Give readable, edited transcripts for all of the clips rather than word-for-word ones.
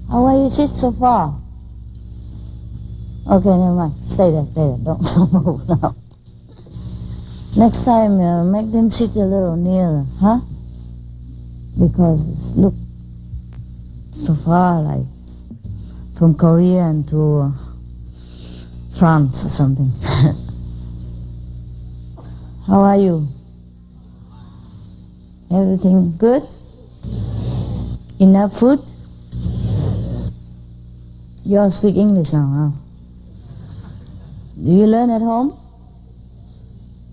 How are you sit so far? Okay, never mind. Stay there. Don't move now. Next time, make them sit a little nearer, huh? Because look, so far, like from Korea and to France or something. How are you? Everything good? Enough food? You all speak English now, huh? Do you learn at home?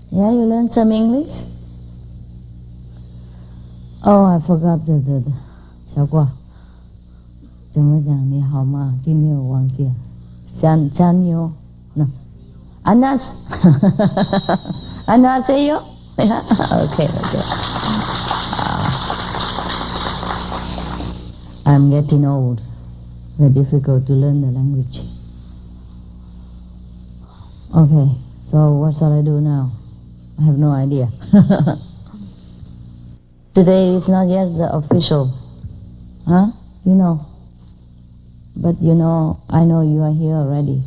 Yeah, you learn some English? Oh, I forgot the 小瓜怎么讲你好吗？今天我忘记了。Sanyo? No. 안녕하세요? Okay. I'm getting old. Very difficult to learn the language. Okay, so what shall I do now? I have no idea. Today is not yet the official. Huh? You know. But you know, I know you are here already.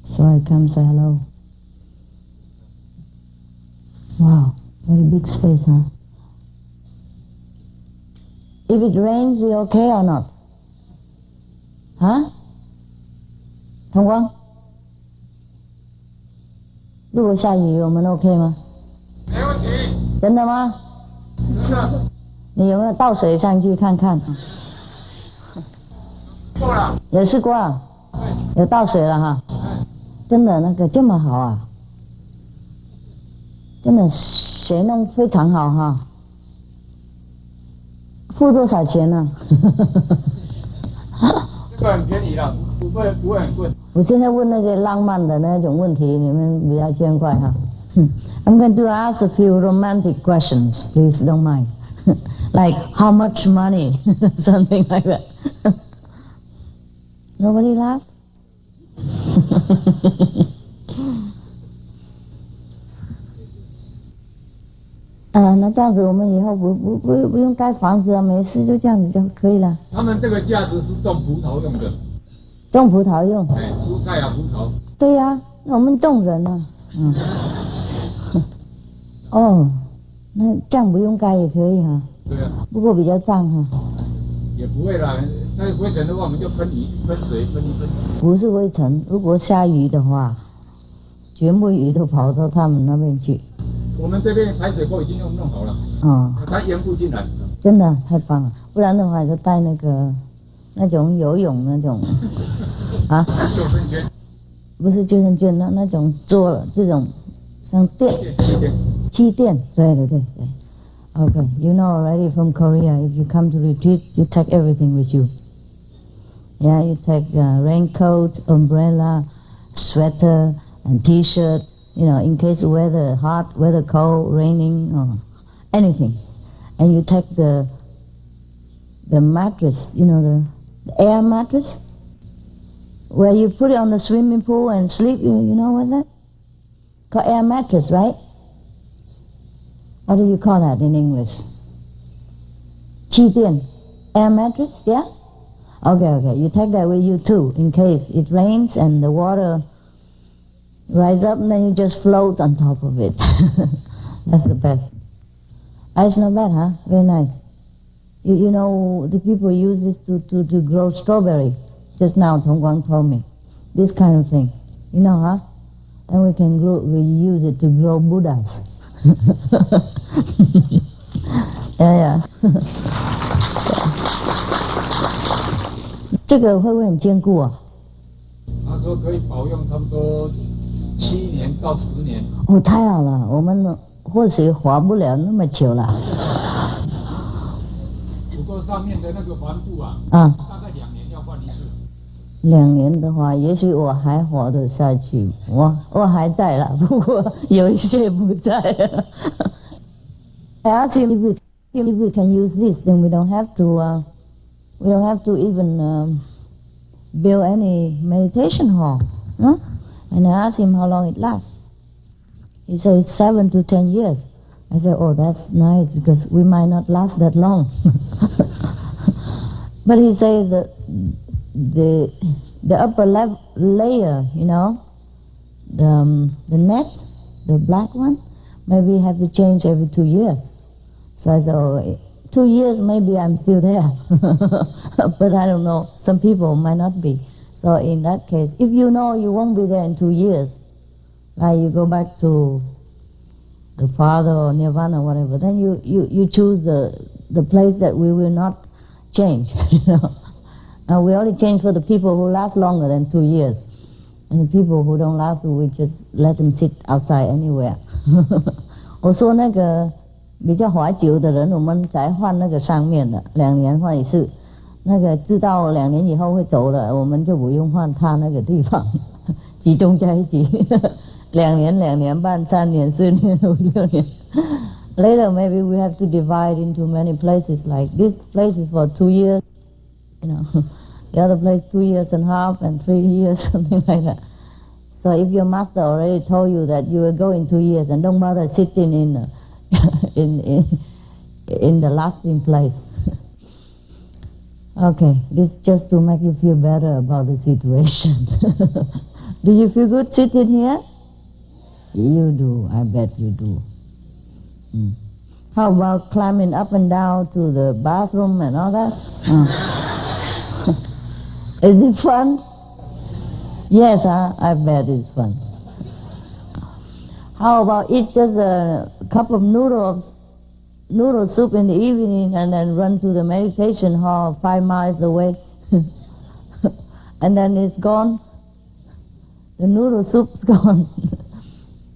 So I come say hello. Wow, very big space, huh? If it rains, we okay or not? Huh? 同光？如果下雨，我们 OK 吗？没问题。真的吗？真的。你有没有倒水上去看看？过了。也试过啊？有倒水了哈？真的那个这么好啊？真的水弄非常好哈。付多少钱呢？这个很便宜了，不会很贵。我现在问那些浪漫的那种问题，你们不要见怪哈。I'm going to ask a few romantic questions, please don't mind. Like how much money, something like that. Nobody laugh? 那这样子我们以后不用盖房子啊，没事就这样子就可以了。他们这个架子是种葡萄用的。种葡萄用？对，蔬菜啊，葡萄。对呀，我们种人啊。哦，那这样不用盖也可以哈。对啊。不过比较脏哈。也不会啦，那灰尘的话，我们就喷水喷一喷。不是灰尘，如果下雨的话，全部雨都跑到他们那边去。我们这边排水沟已经弄好了。哦。它淹不进来。真的太棒了，不然的话就带那种游泳那种啊。救生圈。不是救生圈，那种做了这种像气垫，对。Okay, you know already from Korea, if you come to retreat, you take everything with you. Yeah, you take raincoat, umbrella, sweater, and T-shirt. You know, in case weather hot, weather cold, raining, or anything. And you take the mattress, you know, the air mattress, where you put it on the swimming pool and sleep. You know what's that? Called air mattress, right? What do you call that in English? 气垫 air mattress, yeah? Okay. You take that with you too, in case it rains and the water rise up, and then you just float on top of it. That's the best. It's not bad, huh? Very nice. You know, the people use this to grow strawberry. Just now, Tong Guang told me. This kind of thing. You know, huh? And we use it to grow Buddhas. Yeah. 这个会不会很坚固啊？他说可以保用差不多7年到10年。哦，太好了，我们或许活不了那么久了。不过上面的那个帆布啊，大概2年要换一次。2年的话，也许我还活得下去，我还在了，不过有一些不在了。I asked him if we can use this, then we don't have to even build any meditation hall. Huh? And I asked him how long it lasts. He said it's 7 to 10 years. I said, oh, that's nice because we might not last that long. But he said that the upper layer, you know, the net, the black one, maybe have to change every 2 years. So I said, oh, 2 years maybe I'm still there, but I don't know. Some people might not be. So in that case, if you know you won't be there in 2 years, like you go back to the Father or Nirvana or whatever, then you choose the place that we will not change. You know, and we only change for the people who last longer than 2 years, and the people who don't last, we just let them sit outside anywhere. 我说那个比较怀旧的人，我们才换那个上面的2年换一次。那个知道2年以后会走了，我们就不用换他那个地方，集中在一起。2年、2年半、3年、4年、5、6年。Later maybe we have to divide into many places. Like this place is for 2 years, you know. The other place 2 years and a half and 3 years, something like that. So if your master already told you that you will go in 2 years, and don't bother sitting in in the lasting place. Okay, this just to make you feel better about the situation. Do you feel good sitting here? You do, I bet you do. How about climbing up and down to the bathroom and all that? Is it fun? Yes, I bet it's fun. How about eat just a cup of noodle soup in the evening and then run to the meditation hall 5 miles away and then it's gone? The noodle soup's gone.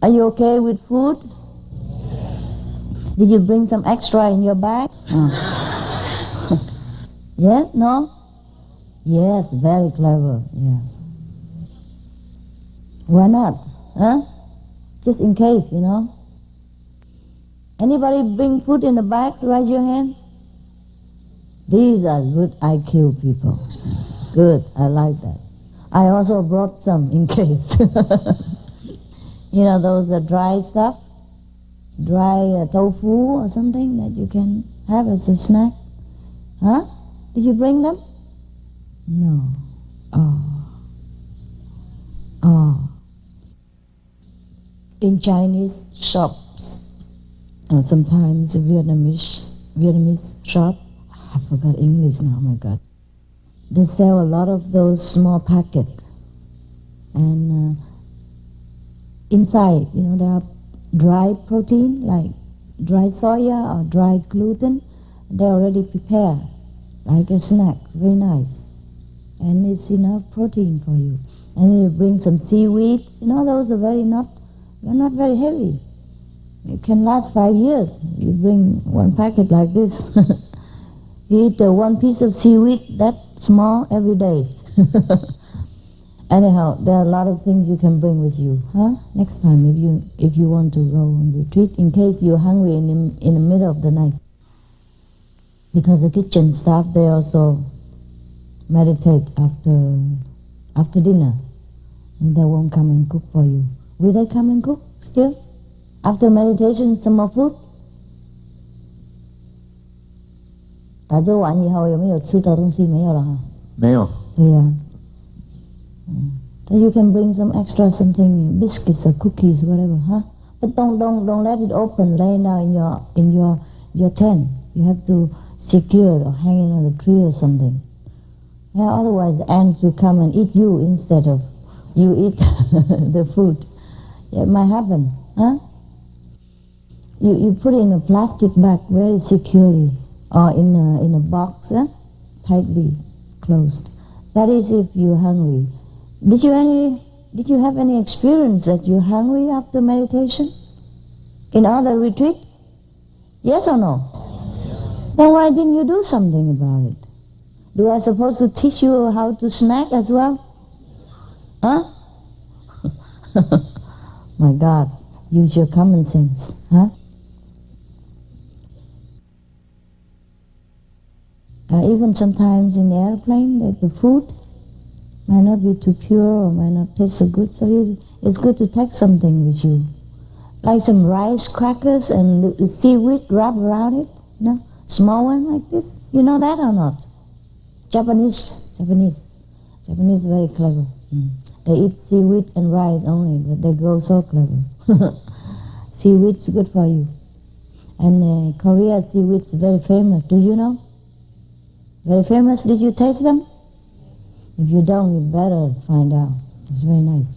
Are you okay with food? Did you bring some extra in your bag? Yes? No? Yes, very clever. Yeah. Why not? Huh? Just in case, you know. Anybody bring food in the bags? Raise your hand. These are good IQ people. Good, I like that. I also brought some in case. You know, those are dry stuff, dry tofu or something that you can have as a snack. Huh? Did you bring them? No. Oh. In Chinese shops, or sometimes Vietnamese shop, I forgot English now, my God. They sell a lot of those small packets, and inside, you know, there are dry protein, like dry soya or dry gluten. They already prepared, like a snack, very nice. And it's enough protein for you. And then you bring some seaweed, you know, those are they're not very heavy. It can last 5 years. You bring 1 packet like this. You eat 1 piece of seaweed that small every day. Anyhow, there are a lot of things you can bring with you. Huh? Next time, if you want to go on retreat, in case you're hungry in the middle of the night. Because the kitchen staff, they also meditate after dinner, and they won't come and cook for you. Will they come and cook still? After meditation, some more food? 打坐完以后有没有吃的东西？没有了哈。没有。对呀。Then you can bring some extra something, biscuits or cookies, whatever, huh? But don't let it open, laying down in your tent. You have to secure it or hang it on the tree or something. Yeah, otherwise the ants will come and eat you instead of you eat the food. Yeah, it might happen, huh? You put it in a plastic bag very securely, or in a box, tightly closed. That is if you're hungry. Did you have any experience that you're hungry after meditation? In other retreat? Yes or no? Then why didn't you do something about it? Do I supposed to teach you how to snack as well? Huh? My God, use your common sense, huh? Even sometimes in the airplane, the food might not be too pure or might not taste so good, so it's good to take something with you. Like some rice crackers and the seaweed wrapped around it, you know, small one like this. You know that or not? Japanese. Japanese is very clever. They eat seaweed and rice only, but they grow so clever. Seaweed is good for you. And Korea seaweed is very famous. Do you know? Very famous. Did you taste them? If you don't, you better find out. It's very nice.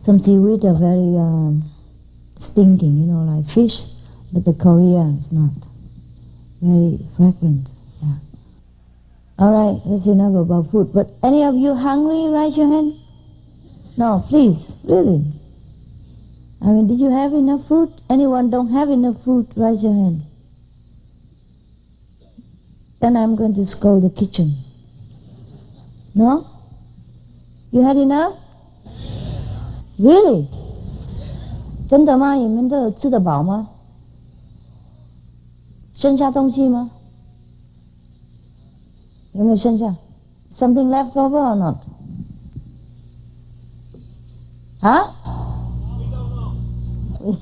Some seaweed are very stinking, like fish, but the Korea is not. Very fragrant. Yeah. All right, that's enough about food. But any of you hungry? Raise your hand. No, please, really. I mean, did you have enough food? Anyone don't have enough food? Raise your hand. Then I'm going to scold the kitchen. No? You had enough? Really? 真的吗？你们都有吃得饱吗？剩下东西吗？有没有剩下 ？Something left over or not? Huh?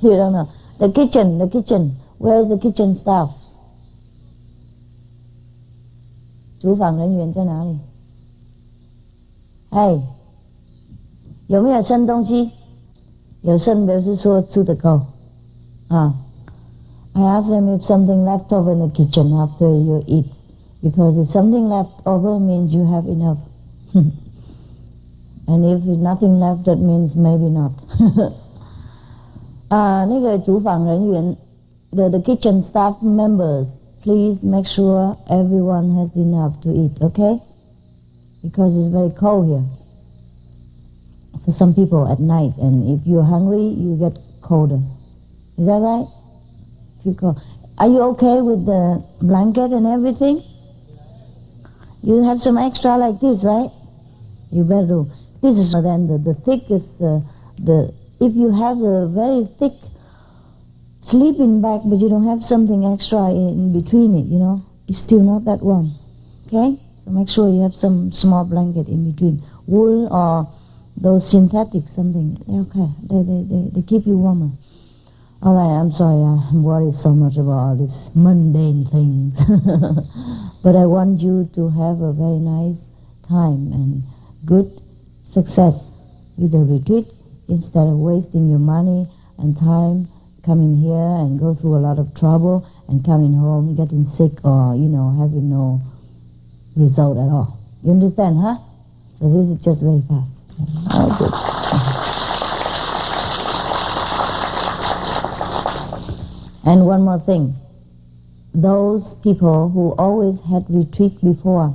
You don't know. The kitchen. Where is the kitchen staff? 厨房人员在哪里？哎，有没有剩东西？有剩表示说吃得够啊。I asked them if something left over in the kitchen after you eat, because if something left over means you have enough, and if nothing left, that means maybe not. 那个厨房人员 the kitchen staff members, please make sure everyone has enough to eat, okay? Because it's very cold here for some people at night, and if you're hungry, you get colder. Is that right? If you cold. Are you okay with the blanket and everything? You have some extra like this, right? You better do. This is then the thickest, if you have a very thick sleeping bag, but you don't have something extra in between it, it's still not that warm. Okay? So make sure you have some small blanket in between. Wool or those synthetic something. They're okay. They keep you warmer. All right, I'm sorry I'm worried so much about all these mundane things. But I want you to have a very nice time and good success with the retreat, instead of wasting your money and time coming here and go through a lot of trouble and coming home getting sick or, having no result at all. You understand, huh? So this is just very fast. Oh, good. And one more thing. Those people who always had retreat before,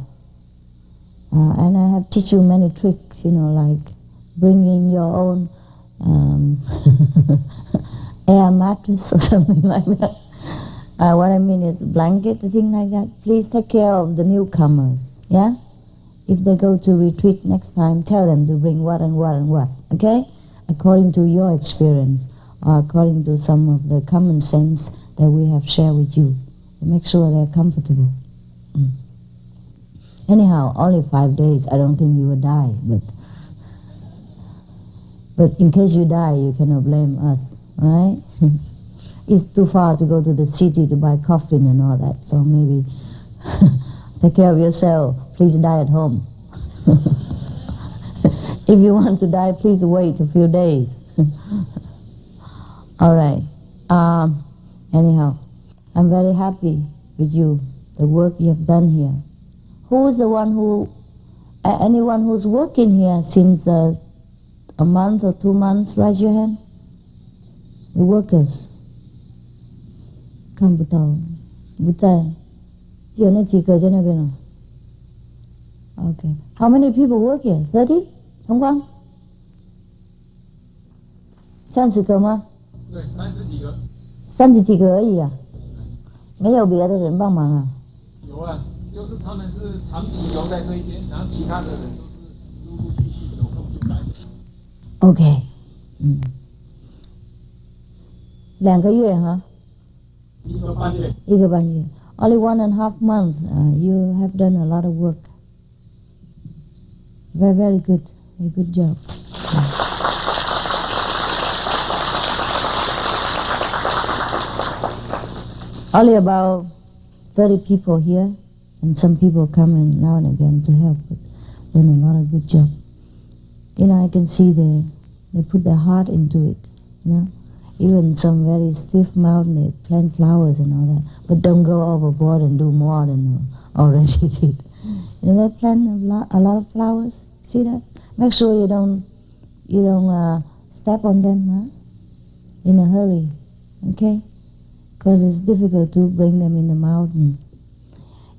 and I have teach you many tricks, like bringing your own air mattress or something like that. What I mean is blanket, a thing like that. Please take care of the newcomers, yeah? If they go to retreat next time, tell them to bring what and what and what, okay? According to your experience, or according to some of the common sense that we have shared with you. To make sure they're comfortable. Anyhow, only 5 days, I don't think you will die, but in case you die, you cannot blame us, right? It's too far to go to the city to buy coffin and all that, so maybe take care of yourself. Please die at home. If you want to die, please wait a few days. All right. Anyhow, I'm very happy with you, the work you have done here. Who is the one anyone who's working here since a month or 2 months, raise your hand. The workers. Come, okay. How many people work here? 30? 同光30个吗？对，30几个。30几个而已啊，没有别的人帮忙啊？有啊，就是他们是长期留在这一边，然后其他的人都是陆陆续续有空就来的。OK， 2个月哈1个半月。1个半月。Only 1.5 months. You have done a lot of work. Very, very good. A good job. Only about 30 people here, and some people come in now and again to help. done a lot of good job. I can see they put their heart into it, Even some very stiff mountain, they plant flowers and all that, but don't go overboard and do more than already did. They plant a lot of flowers. See that? Make sure you don't step on them, in a hurry, okay? Because it's difficult to bring them in the mountain.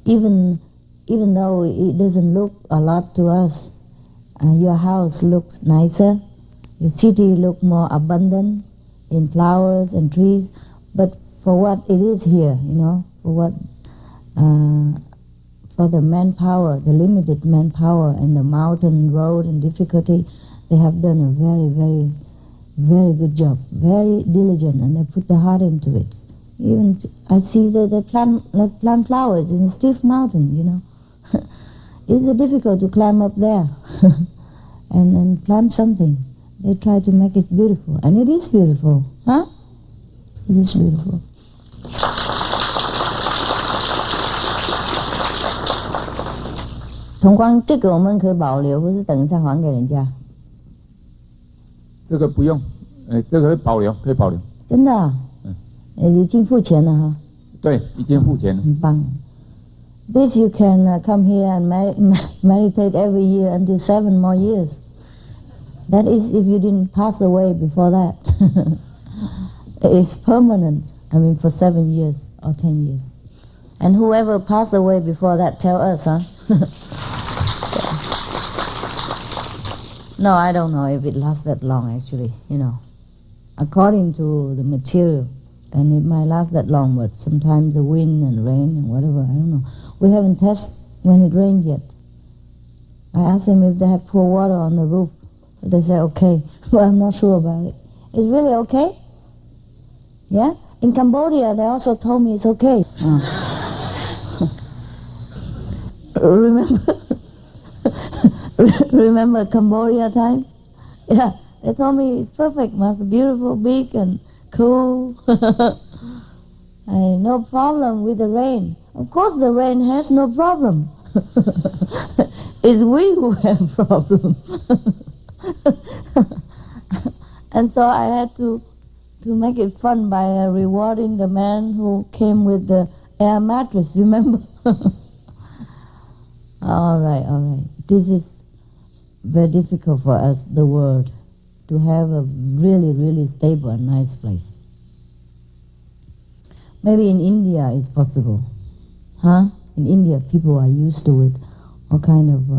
Even though it doesn't look a lot to us, your house looks nicer, your city looks more abundant in flowers and trees, but for what it is here, for the manpower, the limited manpower and the mountain road and difficulty, they have done a very, very, very good job, very diligent, and they put the heart into it. Even I see that they plant flowers in a stiff mountain, It's difficult to climb up there and plant something. They try to make it beautiful, and it is beautiful, huh? It is beautiful. 同光，这个我们可以保留，不是等一下还给人家。这个不用，这个可以保留，可以保留。真的啊？已经付钱了哈。对，已经付钱了。很棒。This you can come here and meditate every year until 7 more years. That is if you didn't pass away before that. It's permanent, for 7 years or 10 years. And whoever passed away before that, tell us, huh? No, I don't know if it lasts that long actually, According to the material, and it might last that long, but sometimes the wind and rain and whatever, I don't know. We haven't tested when it rains yet. I asked them if they have pour water on the roof. They say okay, but I'm not sure about it. It's really okay? Yeah? In Cambodia, they also told me it's okay. Remember Cambodia time? Yeah, they told me it's perfect, Master, beautiful, big and cool. No problem with the rain. Of course the rain has no problem. It's we who have problem. And so I had to make it fun by rewarding the man who came with the air mattress, remember? All right. This is very difficult for us, the world, to have a really, really stable and nice place. Maybe in India it's possible. Huh? In India people are used to it. All kind of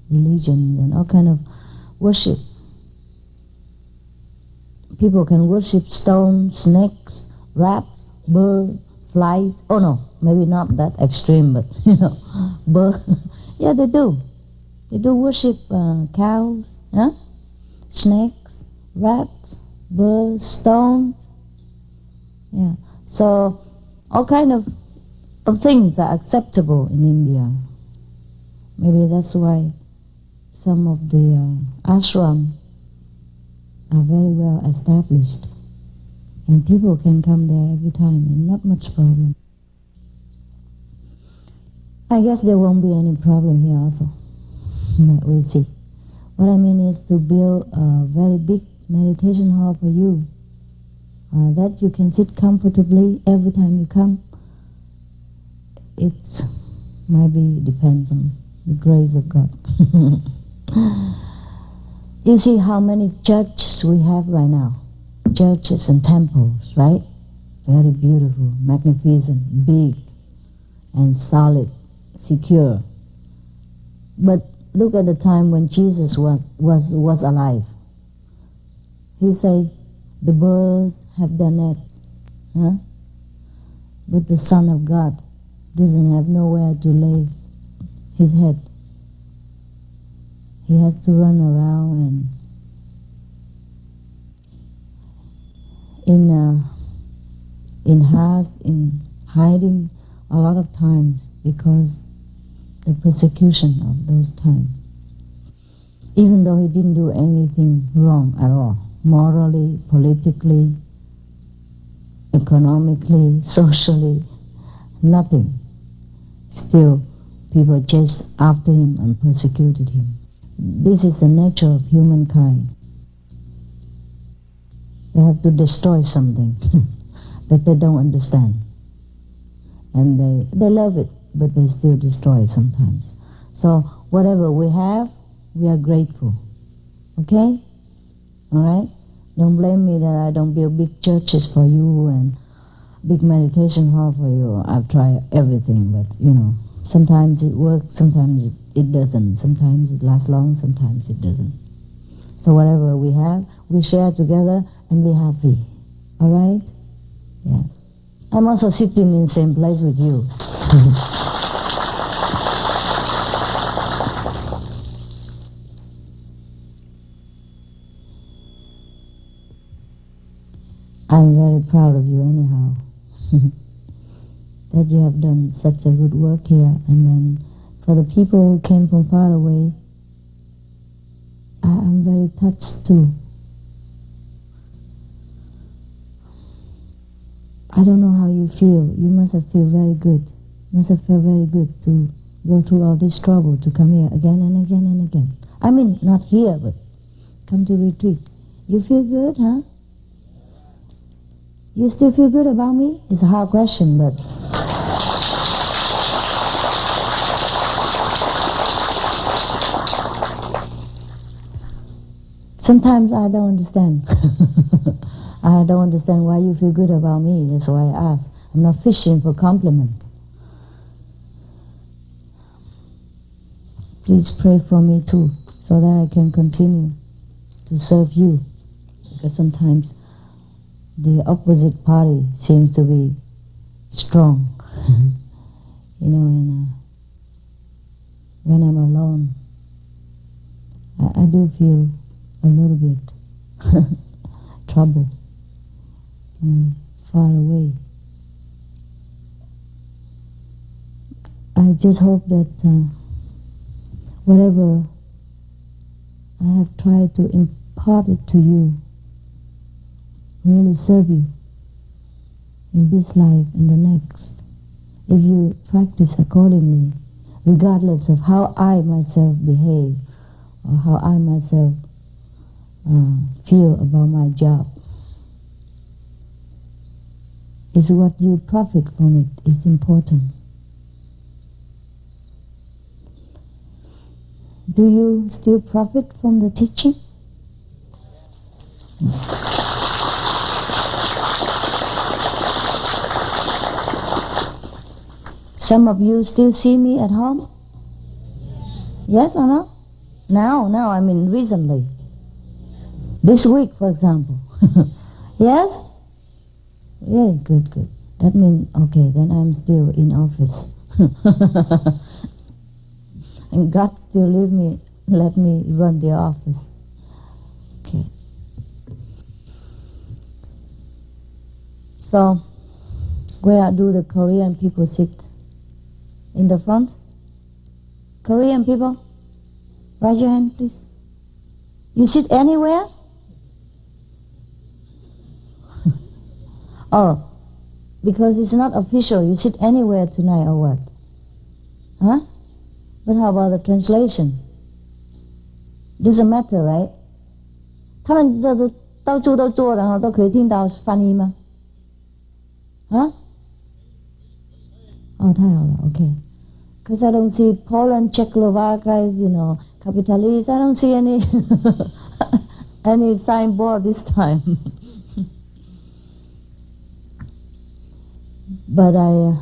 religions and all kind of worship. People can worship stones, snakes, rats, birds, flies. Oh no, maybe not that extreme, but birds. Yeah, they do. They do worship cows, snakes, rats, birds, stones. Yeah. So all kind of things are acceptable in India. Maybe that's why some of the ashram are very well established, and people can come there every time and not much problem. I guess there won't be any problem here also. We'll see. What I mean is to build a very big meditation hall for you, that you can sit comfortably every time you come. It maybe depends on the grace of God. You see how many churches we have right now. Churches and temples, right? Very beautiful, magnificent, big, and solid, secure. But look at the time when Jesus was alive. He said, the birds have their nest, but the Son of God doesn't have nowhere to lay his head. He has to run around and in hiding a lot of times because the persecution of those times. Even though he didn't do anything wrong at all, morally, politically, economically, socially, nothing. Still, people chased after him and persecuted him. This is the nature of humankind. They have to destroy something that they don't understand. And they love it, but they still destroy it sometimes. So whatever we have, we are grateful. Okay? Alright? Don't blame me that I don't build big churches for you and big meditation hall for you. I've tried everything, but sometimes it works, sometimes it doesn't. Sometimes it lasts long, sometimes it doesn't. So whatever we have, we share together and be happy. Alright? Yeah. I'm also sitting in the same place with you. I'm very proud of you anyhow. That you have done such a good work here, and then for the people who came from far away, I'm very touched too. I don't know how you feel. You must have felt very good. Must have felt very good to go through all this trouble to come here again and again and again. I mean, not here, but come to retreat. You feel good, huh? You still feel good about me? It's a hard question, but sometimes I don't understand. I don't understand why you feel good about me. That's why I ask. I'm not fishing for compliment. Please pray for me too, so that I can continue to serve you. Because sometimes the opposite party seems to be strong. And when I'm alone, I do feel a little bit trouble. Far away. I just hope that whatever I have tried to impart it to you really serve you in this life and the next. If you practice accordingly, regardless of how I myself behave or how I myself feel about my job, is what you profit from it is important. Do you still profit from the teaching? Some of you still see me at home? Yes or no? Now, I mean recently. This week, for example. Yes? Really good. That means, okay, then I'm still in office. And God still let me run the office. Okay. So, where do the Korean people sit? In the front? Korean people? Raise your hand, please. You sit anywhere? Oh, because it's not official. You sit anywhere tonight or what? Huh? But how about the translation? Doesn't matter, right? 他们到处都坐，然后都可以听到翻译吗？啊？哦，太好了 ，OK。Because I don't see Poland, Czechoslovakia, capitalists. I don't see any any signboard this time. But I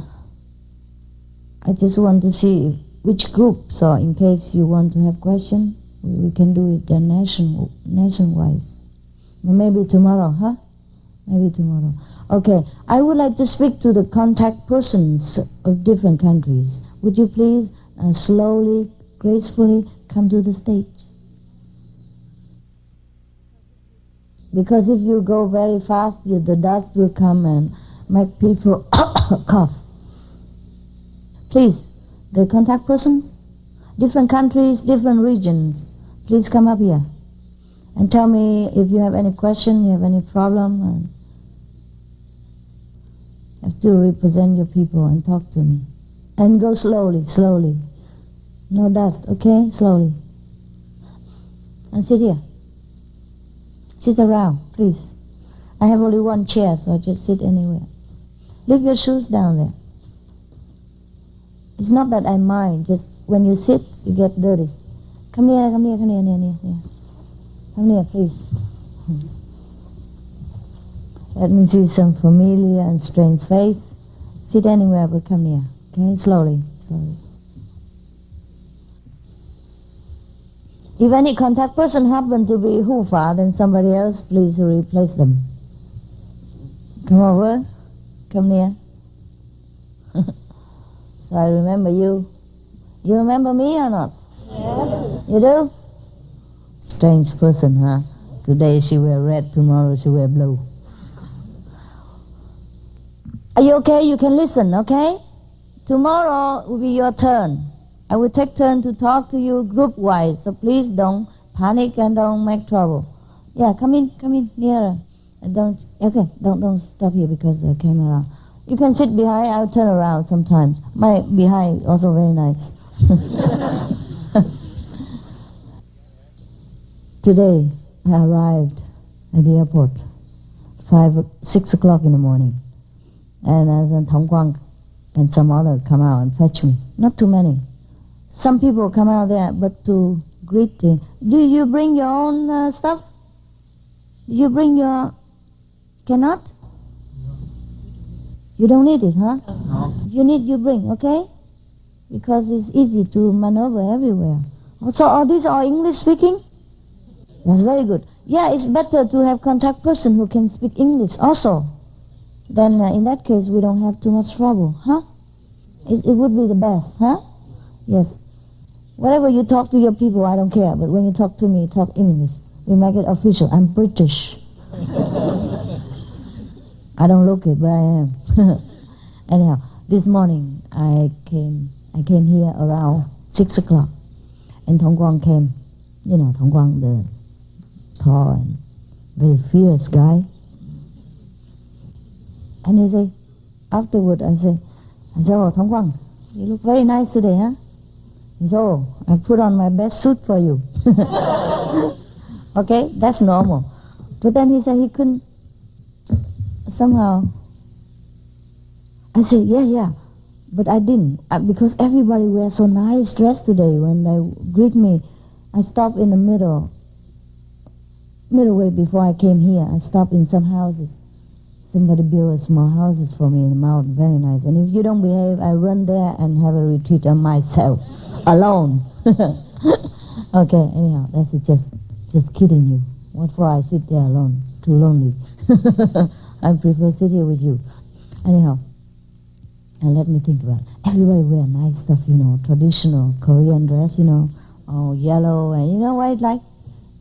just want to see which group. So in case you want to have question, we can do it nation-wise. Maybe tomorrow, huh? Maybe tomorrow. Okay, I would like to speak to the contact persons of different countries. Would you please slowly, gracefully come to the stage? Because if you go very fast, the dust will come and make people cough. Please, the contact persons, different countries, different regions, please come up here and tell me if you have any question, you have any problem, and have to represent your people and talk to me. And go slowly. No dust, okay? Slowly. And sit here. Sit around, please. I have only one chair, so just sit anywhere. Leave your shoes down there. It's not that I mind, just when you sit, you get dirty. Come here, come here, come here, here. Come here, please. Let me see some familiar and strange face. Sit anywhere, but come here. Okay, slowly, slowly. If any contact person happen to be Hufa, then somebody else, please replace them. Come over. Come near. So I remember you. You remember me or not? Yes. You do? Strange person, huh? Today she wear red, tomorrow she wear blue. Are you okay? You can listen, okay? Tomorrow will be your turn. I will take turn to talk to you group-wise, so please don't panic and don't make trouble. Yeah, come in nearer. And don't stop here because the camera. You can sit behind, I'll turn around sometimes. My behind also very nice. Today I arrived at the airport 6 o'clock in the morning. And then Tong Guang and some other come out and fetch me. Not too many. Some people come out there, but to greet me. Do you bring your own stuff? Do you bring your... Cannot? No. You don't need it, huh? No. If you need, you bring, okay? Because it's easy to maneuver everywhere. So all these are English speaking? That's very good. Yeah, it's better to have contact person who can speak English also. Then in that case, we don't have too much trouble, huh? It would be the best, huh? Yes. Whatever you talk to your people, I don't care. But when you talk to me, talk English. We make it official. I'm British. I don't look it, but I am. Anyhow, this morning I came here around 6 o'clock, and Tong Guang came. You know, Tong Guang, the tall and very fierce guy. And he said, afterward, I said, oh, Tong Guang, you look very nice today, huh? He said, oh, I put on my best suit for you. Okay, that's normal. But then he said he couldn't, somehow, I said, yeah, but I didn't, because everybody wears so nice dress today. When they greet me, I stopped in the middle way before I came here. I stopped in some houses. Somebody built small houses for me in the mountain, very nice. And if you don't behave, I run there and have a retreat on myself, alone. Okay, anyhow, that's just kidding you. What for I sit there alone? Too lonely. I prefer sit here with you. Anyhow, and let me think about it. Everybody wear nice stuff, you know, traditional Korean dress, you know, all yellow, and you know what I like?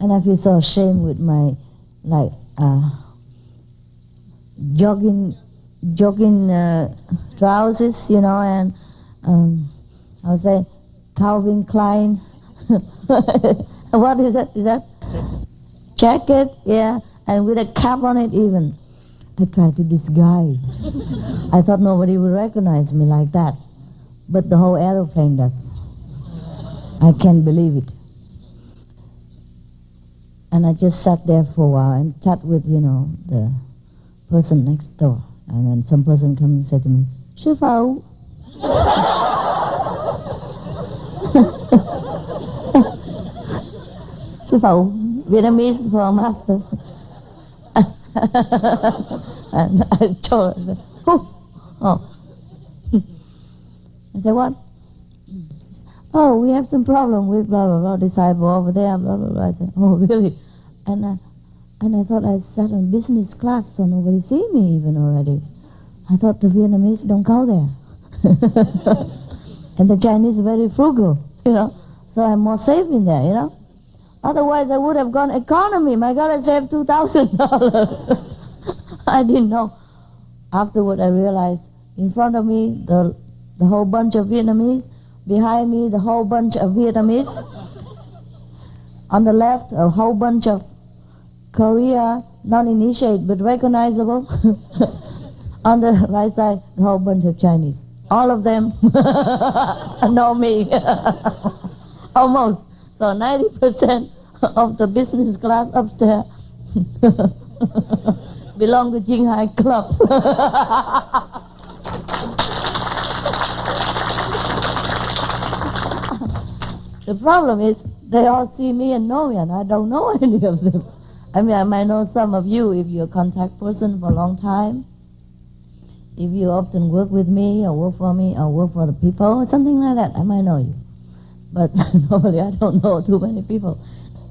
And I feel so ashamed with my, like, jogging trousers, you know, and I would say Calvin Klein. What is that? Is that jacket? Yeah, and with a cap on it even. I tried to disguise. I thought nobody would recognize me like that, but the whole aeroplane does. I can't believe it. And I just sat there for a while and chat with, you know, the person next door. And then some person come and said to me, Sư phụ. Sư phụ, Vietnamese for master. And I told her, I said, who? Oh. I said, what? Oh, we have some problem with blah, blah, blah, disciple over there, blah, blah, blah. I said, oh, really? And I thought I sat in business class, so nobody see me even already. I thought the Vietnamese don't go there. And the Chinese are very frugal, you know, so I'm more safe in there, you know. Otherwise I would have gone economy. My God, I saved $2,000. I didn't know. Afterward I realized in front of me the whole bunch of Vietnamese, behind me the whole bunch of Vietnamese, on the left a whole bunch of Korea, non-initiated but recognizable. On the right side the whole bunch of Chinese. All of them know me. Almost. So 90% of the business class upstairs belong to Jinghai Club. The problem is they all see me and know me, and I don't know any of them. I mean, I might know some of you if you're a contact person for a long time. If you often work with me or work for me or work for the people, something like that, I might know you. But normally I don't know too many people.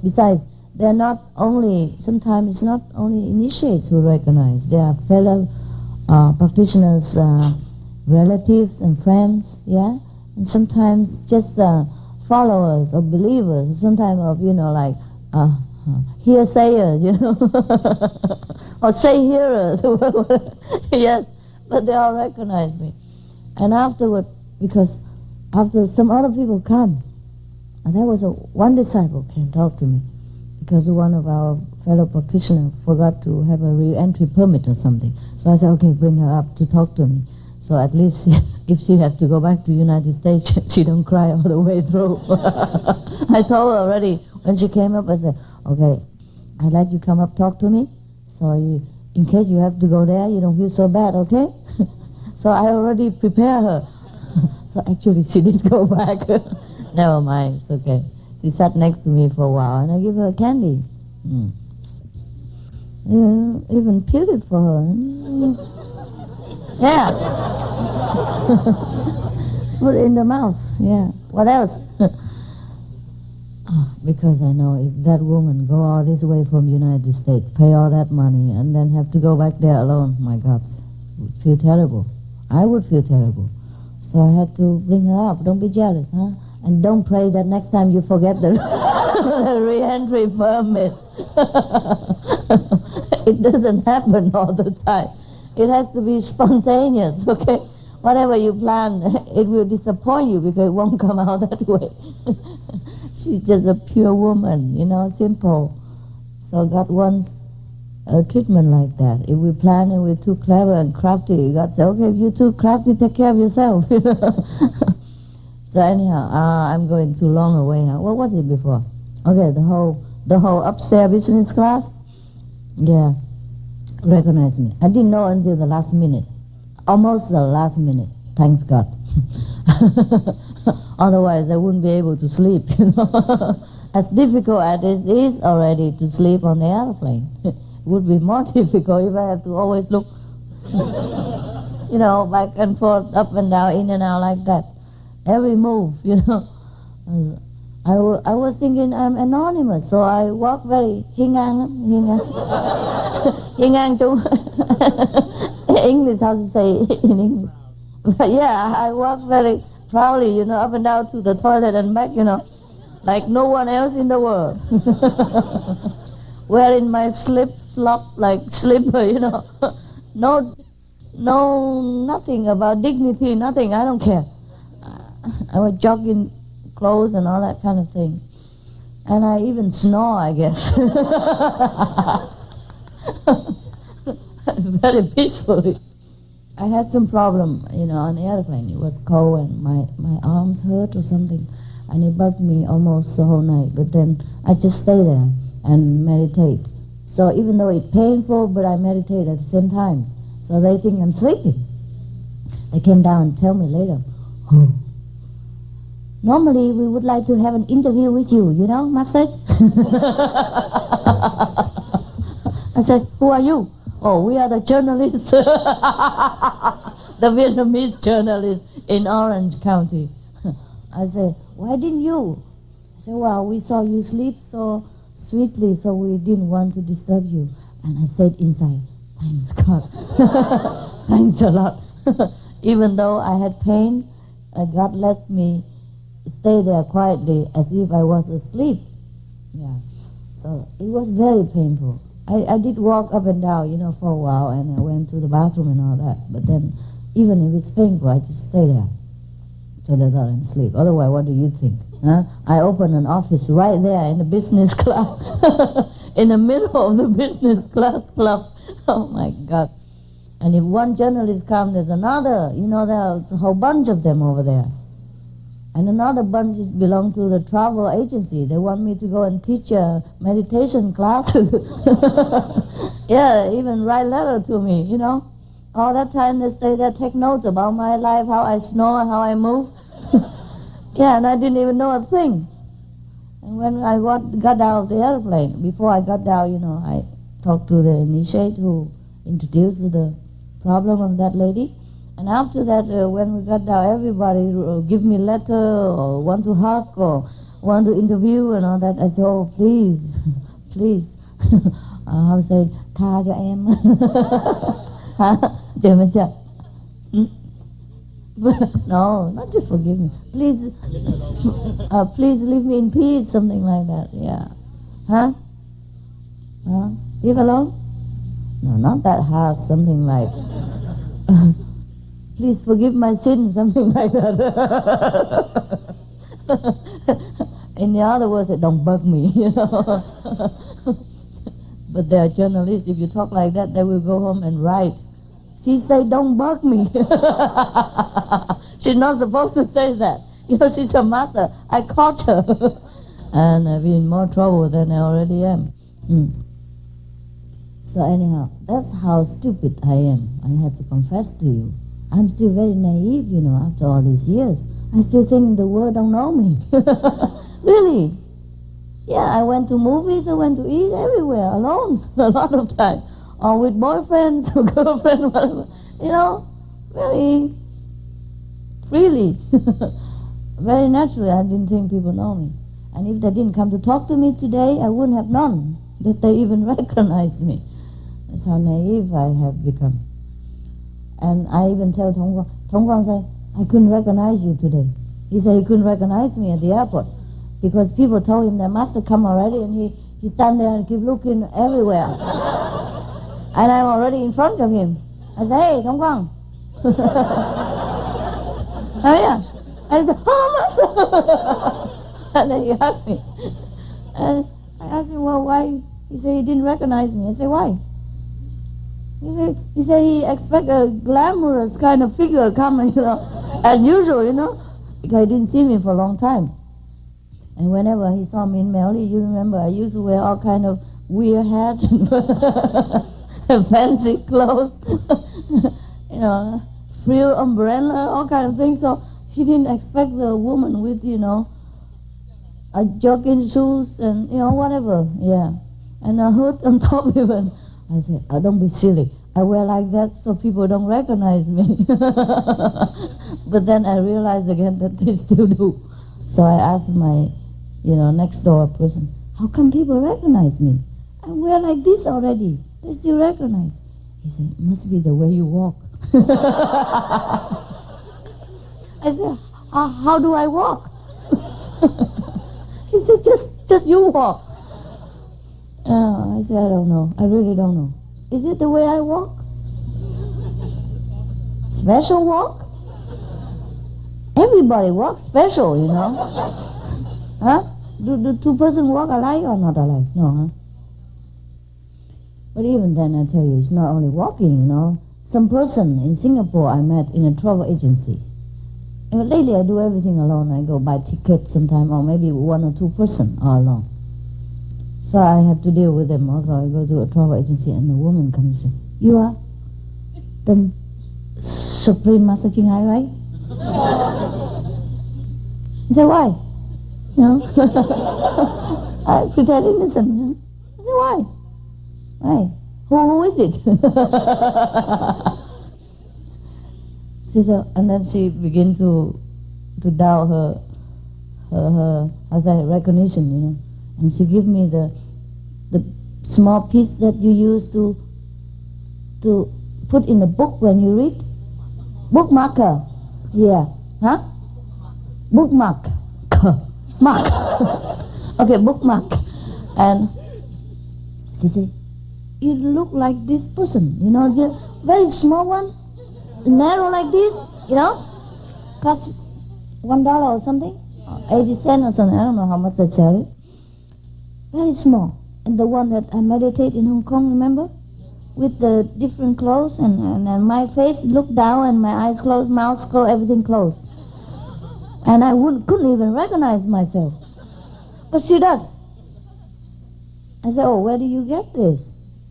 Besides, they're not only, sometimes it's not only initiates who recognize. They are fellow practitioners, relatives and friends, yeah? And sometimes just followers or believers, sometimes of, like hearsayers, or say-hearers. Yes, but they all recognize me. And afterward, because after some other people come, and there was one disciple came talk to me, because one of our fellow practitioners forgot to have a re-entry permit or something. So I said, okay, bring her up to talk to me. So at least if she has to go back to the United States, she don't cry all the way through. I told her already, when she came up, I said, okay, I'd like you to come up talk to me. So in case you have to go there, you don't feel so bad, okay? So I already prepared her. So actually she didn't go back. Never mind, it's okay. She sat next to me for a while, and I give her candy. Even peeled it for her. Yeah. Put it in the mouth. Yeah. What else? Because I know if that woman go all this way from United States, pay all that money, and then have to go back there alone, my God, would feel terrible. I would feel terrible. So I had to bring her up. Don't be jealous, huh? And don't pray that next time you forget the, the re-entry permit. It doesn't happen all the time. It has to be spontaneous, okay? Whatever you plan, it will disappoint you because it won't come out that way. She's just a pure woman, simple. So God wants a treatment like that. If we plan and we're too clever and crafty, God says, okay, if you're too crafty, take care of yourself. So anyhow, I'm going too long away now. What was it before? Okay, the whole upstairs business class. Yeah, recognized me. I didn't know until the last minute, almost the last minute. Thanks God. Otherwise, I wouldn't be able to sleep. As difficult as it is already to sleep on the airplane, it would be more difficult if I have to always look, back and forth, up and down, in and out like that. Every move, I was thinking I'm anonymous, so I walk very hingang chung. English, how to say in English? But yeah, I walk very proudly, up and down to the toilet and back, like no one else in the world. Wearing my slip-slop like slipper, No, nothing about dignity, nothing, I don't care. I was jogging clothes and all that kind of thing. And I even snore, I guess. Very peacefully. I had some problem, on the airplane. It was cold and my arms hurt or something. And it bugged me almost the whole night. But then I just stay there and meditate. So even though it's painful, but I meditate at the same time. So they think I'm sleeping. They came down and tell me later, oh, normally we would like to have an interview with you, Master? I said, who are you? Oh, we are the journalists. The Vietnamese journalists in Orange County. I said, why didn't you? I said, well, we saw you sleep so sweetly, so we didn't want to disturb you. And I said inside, thanks God. Thanks a lot. Even though I had pain, God let me stay there quietly as if I was asleep. Yeah. So it was very painful. I did walk up and down, for a while, and I went to the bathroom and all that. But then, even if it's painful, I just stay there. So they thought I'm asleep. Otherwise, what do you think? Huh? I opened an office right there in the business class, in the middle of the business class club. Oh my God. And if one journalist comes, there's another, there's a whole bunch of them over there. And another bunch belong to the travel agency. They want me to go and teach meditation classes. Yeah, even write letter to me, you know. All that time they say they take notes about my life, how I snore, how I move. Yeah, and I didn't even know a thing. And when I got out of the airplane, before I got down, you know, I talked to the initiate who introduced the problem of that lady. And after that, when we got down, everybody give me letter or want to hug or want to interview and all that. I said, oh, please, please. I'll say, tha cho em. Chờ mình chờ. No, not just forgive me. Please, please leave me in peace, something like that. Yeah. Huh? Huh? Leave alone? No, not that harsh, something like, please forgive my sin, something like that. In the other words, don't bug me, you know. But there are journalists, if you talk like that, they will go home and write. She said, don't bug me. She's not supposed to say that. You know, she's a master. I caught her. And I've been in more trouble than I already am. So anyhow, that's how stupid I am. I have to confess to you. I'm still very naive, you know, after all these years. I still think the world don't know me. Really. Yeah, I went to movies, I went to eat everywhere, alone, a lot of time. Or with boyfriends or girlfriends, whatever. You know, very freely. Very naturally, I didn't think people know me. And if they didn't come to talk to me today, I wouldn't have known that they even recognized me. That's how naive I have become. And I even tell Tong Guang say, I couldn't recognize you today. He said he couldn't recognize me at the airport because people told him they must have come already, and he stand there and keep looking everywhere. And I'm already in front of him. I say, hey, Tong Guang. Oh yeah. And he said, oh, master. And then he hugged me. And I asked him, well, why? He said he didn't recognize me. I said, why? He said he expect a glamorous kind of figure coming, you know, as usual, you know, because he didn't see me for a long time. And whenever he saw me in Melody, you remember I used to wear all kind of weird hat and fancy clothes, you know, frill umbrella, all kind of things. So he didn't expect the woman with, you know, a jogging shoes and, you know, whatever, yeah, and a hood on top even. I said, oh, don't be silly. I wear like that so people don't recognize me. But then I realized again that they still do. So I asked my, you know, next door person, how come people recognize me? I wear like this already. They still recognize. He said, it must be the way you walk. I said, how do I walk? He said, just you walk. I said, I don't know. I really don't know. Is it the way I walk? Special walk? Everybody walks special, you know. Huh? Do two person walk alike or not alike? No, huh? But even then, I tell you, it's not only walking, you know. Some person in Singapore I met in a travel agency. And lately I do everything alone. I go buy tickets sometime, or maybe one or two person are alone. So I have to deal with them also. I go to a travel agency and the woman comes and says, you are the Supreme Master Ching Hai, right? I said, why? You know? I pretend innocent. I said, why? Why? Who is it? She said, and then she began to doubt her recognition, you know. And she gave me the small piece that you use to put in the book when you read. Bookmarker. Yeah. Huh? Bookmark. Mark. Okay, bookmark. And she said, you look like this person, you know, just very small one, narrow like this, you know, cost $1 or something, or 80 cents or something, I don't know how much they sell it. Very small. And the one that I meditate in Hong Kong, remember? With the different clothes and my face looked down and my eyes closed, mouth closed, everything closed. And I couldn't even recognize myself. But she does. I said, oh, where do you get this?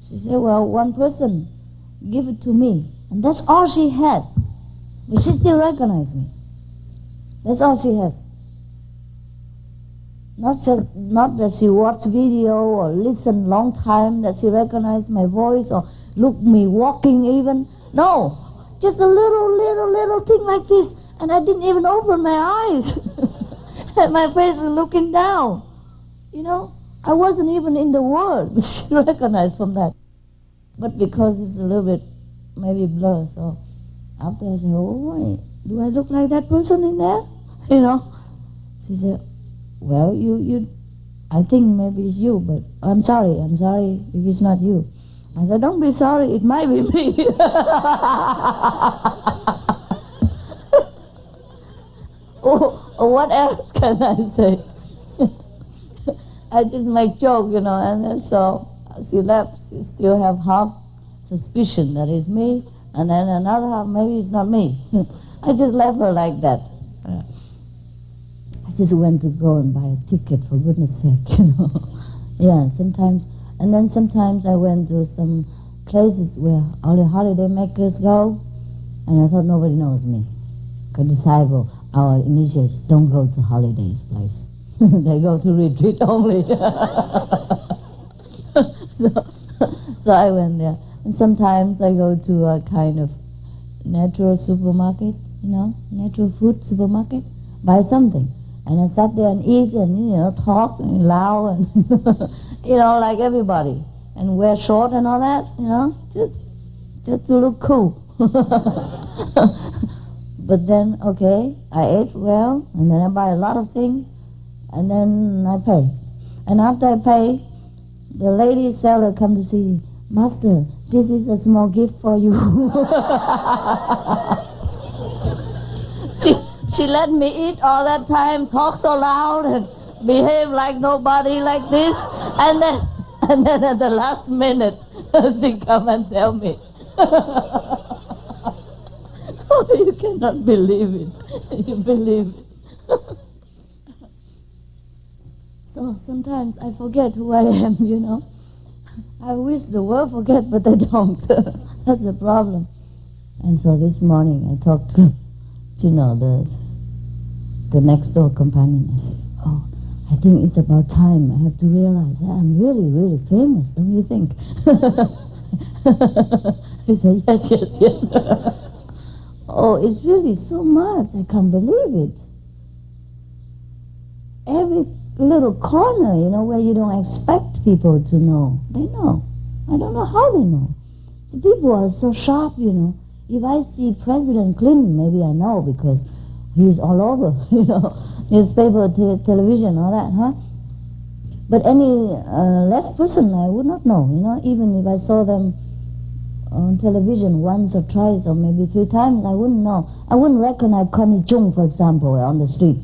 She said, well, one person give it to me. And that's all she has. But she still recognizes me. That's all she has. Not that she watched video or listened long time, that she recognized my voice or looked me walking even. No, just a little thing like this. And I didn't even open my eyes. And my face was looking down. You know, I wasn't even in the world, but she recognized from that. But because it's a little bit maybe blur, so after I said, oh, wait, do I look like that person in there? You know, she said, well, you, I think maybe it's you, but I'm sorry if it's not you. I said, don't be sorry, it might be me. Or what else can I say? I just make joke, you know, and then so she left, she still have half suspicion that it's me, and then another half, maybe it's not me. I just left her like that. I just went to go and buy a ticket, for goodness sake, you know. Yeah, sometimes, and then sometimes I went to some places where all the holiday makers go, and I thought nobody knows me. Because disciple, our initiates don't go to holidays place. They go to retreat only. so I went there. And sometimes I go to a kind of natural supermarket, you know, natural food supermarket, buy something. And I sat there and eat and, you know, talk and laugh and, you know, like everybody. And wear short and all that, you know, just to look cool. But then, okay, I ate well, and then I buy a lot of things, and then I pay. And after I pay, the lady seller come to see, Master, this is a small gift for you. She let me eat all that time, talk so loud, and behave like nobody like this, and then at the last minute, she come and tell me. Oh, you cannot believe it. You believe it. So sometimes I forget who I am, you know. I wish the world forget, but they don't. That's the problem. And so this morning I talked to, you know, the next door companion. I said, oh, I think it's about time. I have to realize that I'm really, really famous, don't you think? He said, yes. Oh, it's really so much. I can't believe it. Every little corner, you know, where you don't expect people to know, they know. I don't know how they know. The people are so sharp, you know. If I see President Clinton, maybe I know because he's all over, you know, newspaper, television, all that, huh? But any less person, I would not know, you know. Even if I saw them on television once or twice or maybe 3 times, I wouldn't know. I wouldn't recognize Connie Chung, for example, on the street,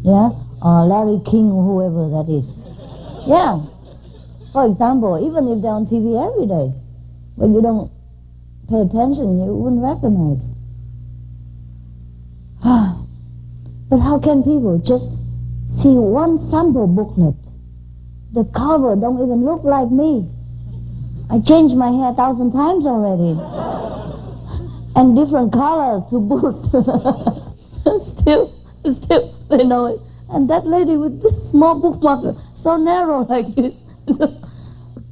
yeah, or Larry King or whoever that is. Yeah, for example, even if they're on TV every day, but you don't pay attention, you wouldn't recognize. But how can people just see one sample booklet? The cover don't even look like me. I changed my hair 1,000 times already. And different colors to boost. Still, they know it. And that lady with this small bookmarker, so narrow like this.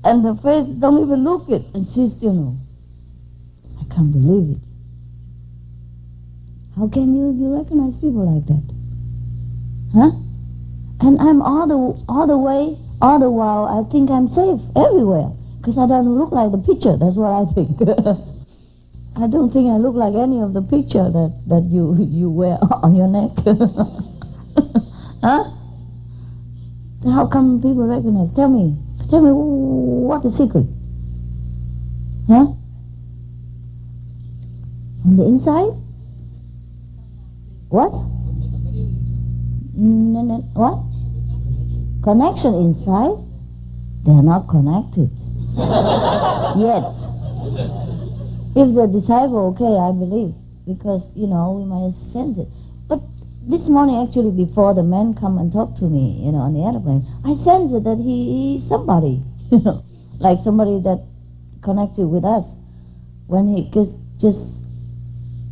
And the face don't even look it. And she still know. I can't believe it. How can you recognize people like that? Huh? And I'm all the while, I think I'm safe everywhere. Because I don't look like the picture, that's what I think. I don't think I look like any of the picture that you wear on your neck. Huh? How come people recognize? Tell me what the secret? Huh? On the inside? What? What? Connection inside? They are not connected. Yet. If the disciple, okay, I believe, because, you know, we might sense it. But This morning, actually, before the man come and talk to me, on the airplane, I sensed that he's somebody, like somebody that connected with us. When he just,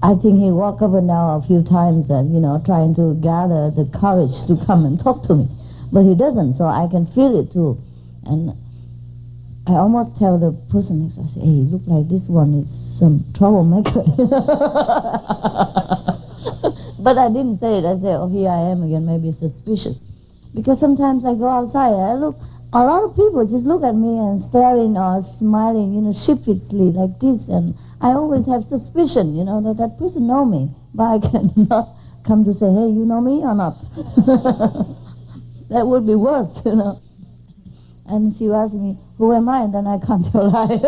I think he walked up and down a few times and, trying to gather the courage to come and talk to me. But he doesn't, so I can feel it too. And I almost tell the person next, I say, hey, look like this one is some troublemaker. But I didn't say it. I said, oh, here I am again, maybe suspicious. Because sometimes I go outside, I look, a lot of people just look at me and staring or smiling, sheepishly like this. And I always have suspicion, that person know me. But I cannot come to say, hey, you know me or not? That would be worse, And she asked me, who am I? And then I can't tell lie.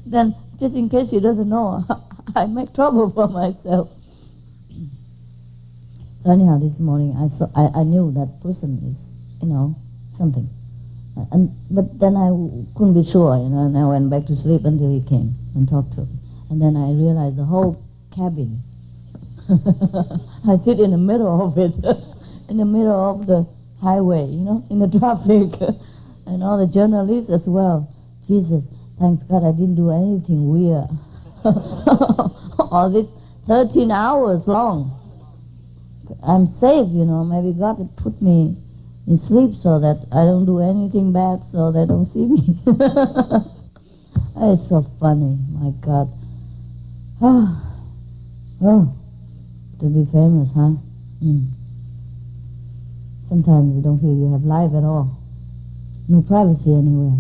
Then, just in case she doesn't know, I make trouble for myself. So anyhow, this morning I knew that person is, something. But then I couldn't be sure, and I went back to sleep until he came and talked to me. And then I realized the whole cabin, I sit in the middle of it, in the middle of the highway, in the traffic, and all the journalists as well. Jesus, thanks God I didn't do anything weird. All this 13 hours long. I'm safe, maybe God had put me in sleep so that I don't do anything bad so they don't see me. It's so funny, my God. Oh, to be famous, huh? Sometimes you don't feel you have life at all. No privacy anywhere.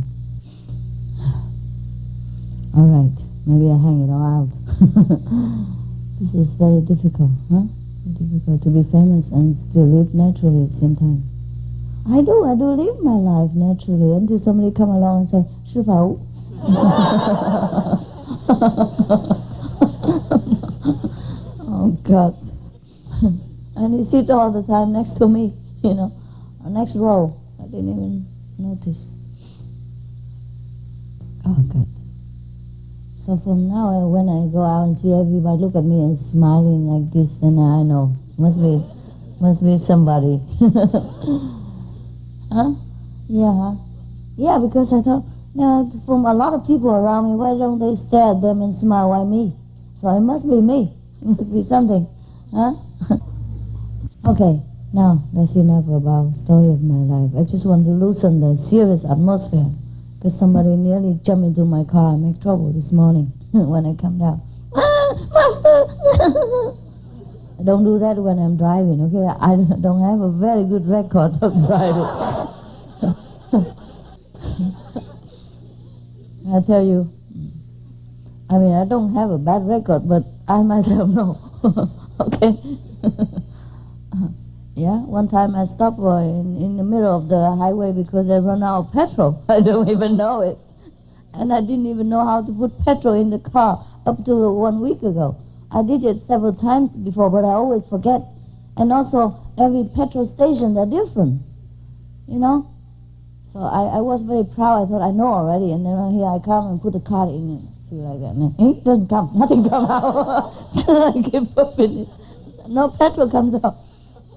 All right, maybe I hang it all out. This is very difficult, huh? Difficult to be famous and still live naturally at the same time. I do live my life naturally until somebody come along and say, Sư Phụ. Oh God. And he sit all the time next to me, next row. I didn't even notice. Oh God. So from now on, when I go out and see everybody look at me and smiling like this, then I know must be somebody. Huh? Yeah. Yeah, because I thought, from a lot of people around me, why don't they stare at them and smile? Why me? So it must be me. It must be something. Huh? Okay, now that's enough about story of my life. I just want to loosen the serious atmosphere. Because somebody nearly jumped into my car and make trouble this morning when I come down. Master! I don't do that when I'm driving, okay? I don't have a very good record of driving. I tell you, I don't have a bad record, but I myself know. Okay? Yeah, one time I stopped in the middle of the highway because I run out of petrol. I don't even know it. And I didn't even know how to put petrol in the car up to 1 week ago. I did it several times before, but I always forget. And also, every petrol station, they're different, So I was very proud. I thought, I know already. And then here I come and put the card in and feel like that. And it doesn't come. Nothing comes out. I keep pumping it. No petrol comes out.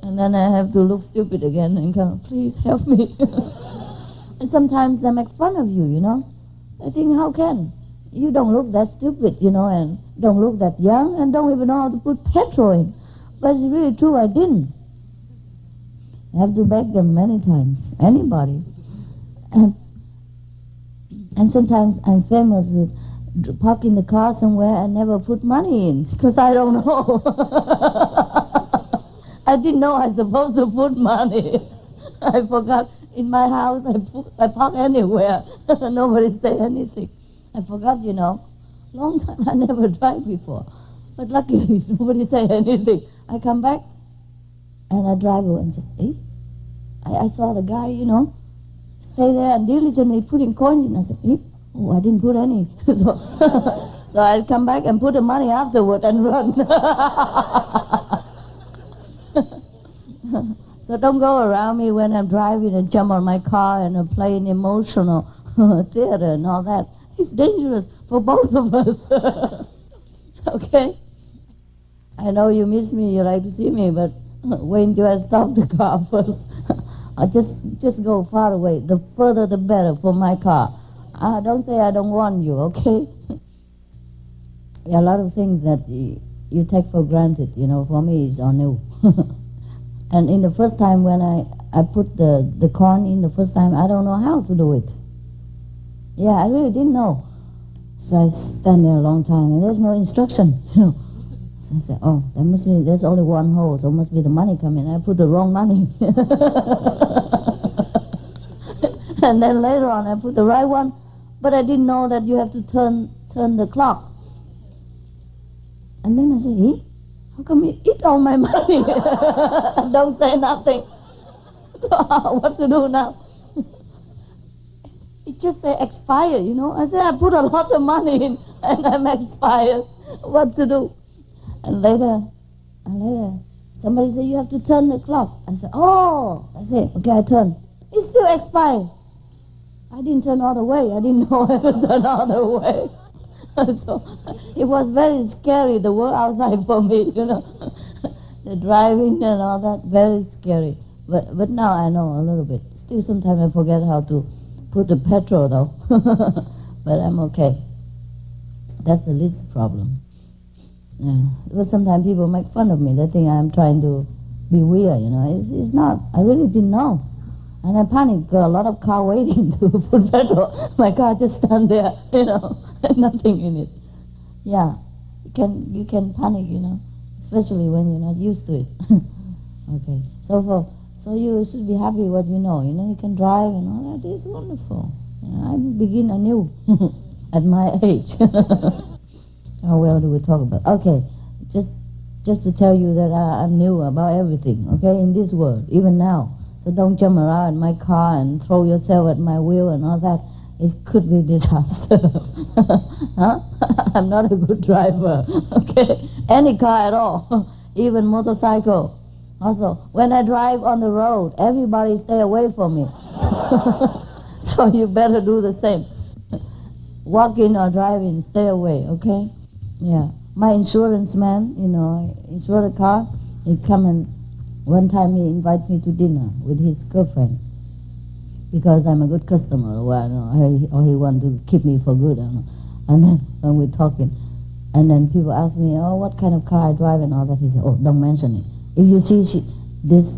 And then I have to look stupid again and come, please help me. And sometimes they make fun of you, I think, how can? You don't look that stupid, and don't look that young, and don't even know how to put petrol in. But it's really true, I didn't. I have to beg them many times, anybody. And sometimes I'm famous with parking the car somewhere and never put money in, because I don't know. I didn't know I was supposed to put money. I forgot. In my house, I park anywhere. Nobody say anything. I forgot, Long time I never tried before. But luckily, nobody say anything. I come back, and I drive away and say, hey, I saw the guy, stay there and diligently putting coins in. I said, hey, oh, I didn't put any. So I come back and put the money afterward and run. So don't go around me when I'm driving and jump on my car and play an emotional theater and all that. It's dangerous for both of us. Okay? I know you miss me, you like to see me, but wait until I stop the car first. I just go far away. The further the better for my car. Don't say I don't want you, okay? There are a lot of things that you take for granted, for me it's all new. And in the first time when I put the corn in the first time, I don't know how to do it. Yeah, I really didn't know. So I stand there a long time and there's no instruction, So I said, oh, there's only one hole, so must be the money coming. I put the wrong money. And then later on I put the right one, but I didn't know that you have to turn the clock. And then I said, how come you eat all my money? Don't say nothing. What to do now? It just say expire, I said, I put a lot of money in and I'm expired. What to do? And later, somebody said, you have to turn the clock. I said, I said, okay, I turn. It's still expired. I didn't turn all the way. I didn't know I could turn all the way. So it was very scary, the world outside for me, The driving and all that, very scary. But now I know a little bit. Still sometimes I forget how to put the petrol though. But I'm okay. That's the least problem. Yeah. But sometimes people make fun of me. They think I'm trying to be weird, It's not. I really didn't know. And I panicked. Got a lot of car waiting to put petrol. My car just stand there, nothing in it. Yeah, you can panic, especially when you're not used to it. Okay, so you should be happy what you know. You can drive and all that. It's wonderful. I begin anew at my age. How well do we talk about? Okay, just to tell you that I'm new about everything. Okay, in this world, even now. So don't jump around in my car and throw yourself at my wheel and all that. It could be disaster. Huh? I'm not a good driver. Okay, any car at all, even motorcycle. Also, when I drive on the road, everybody stay away from me. So you better do the same. Walking or driving, stay away. Okay? Yeah. My insurance man, insure a car. He come and one time he invited me to dinner with his girlfriend because I'm a good customer, or he want to keep me for good. And then when we're talking, and then people ask me, what kind of car I drive and all that. He said, don't mention it. If you see this,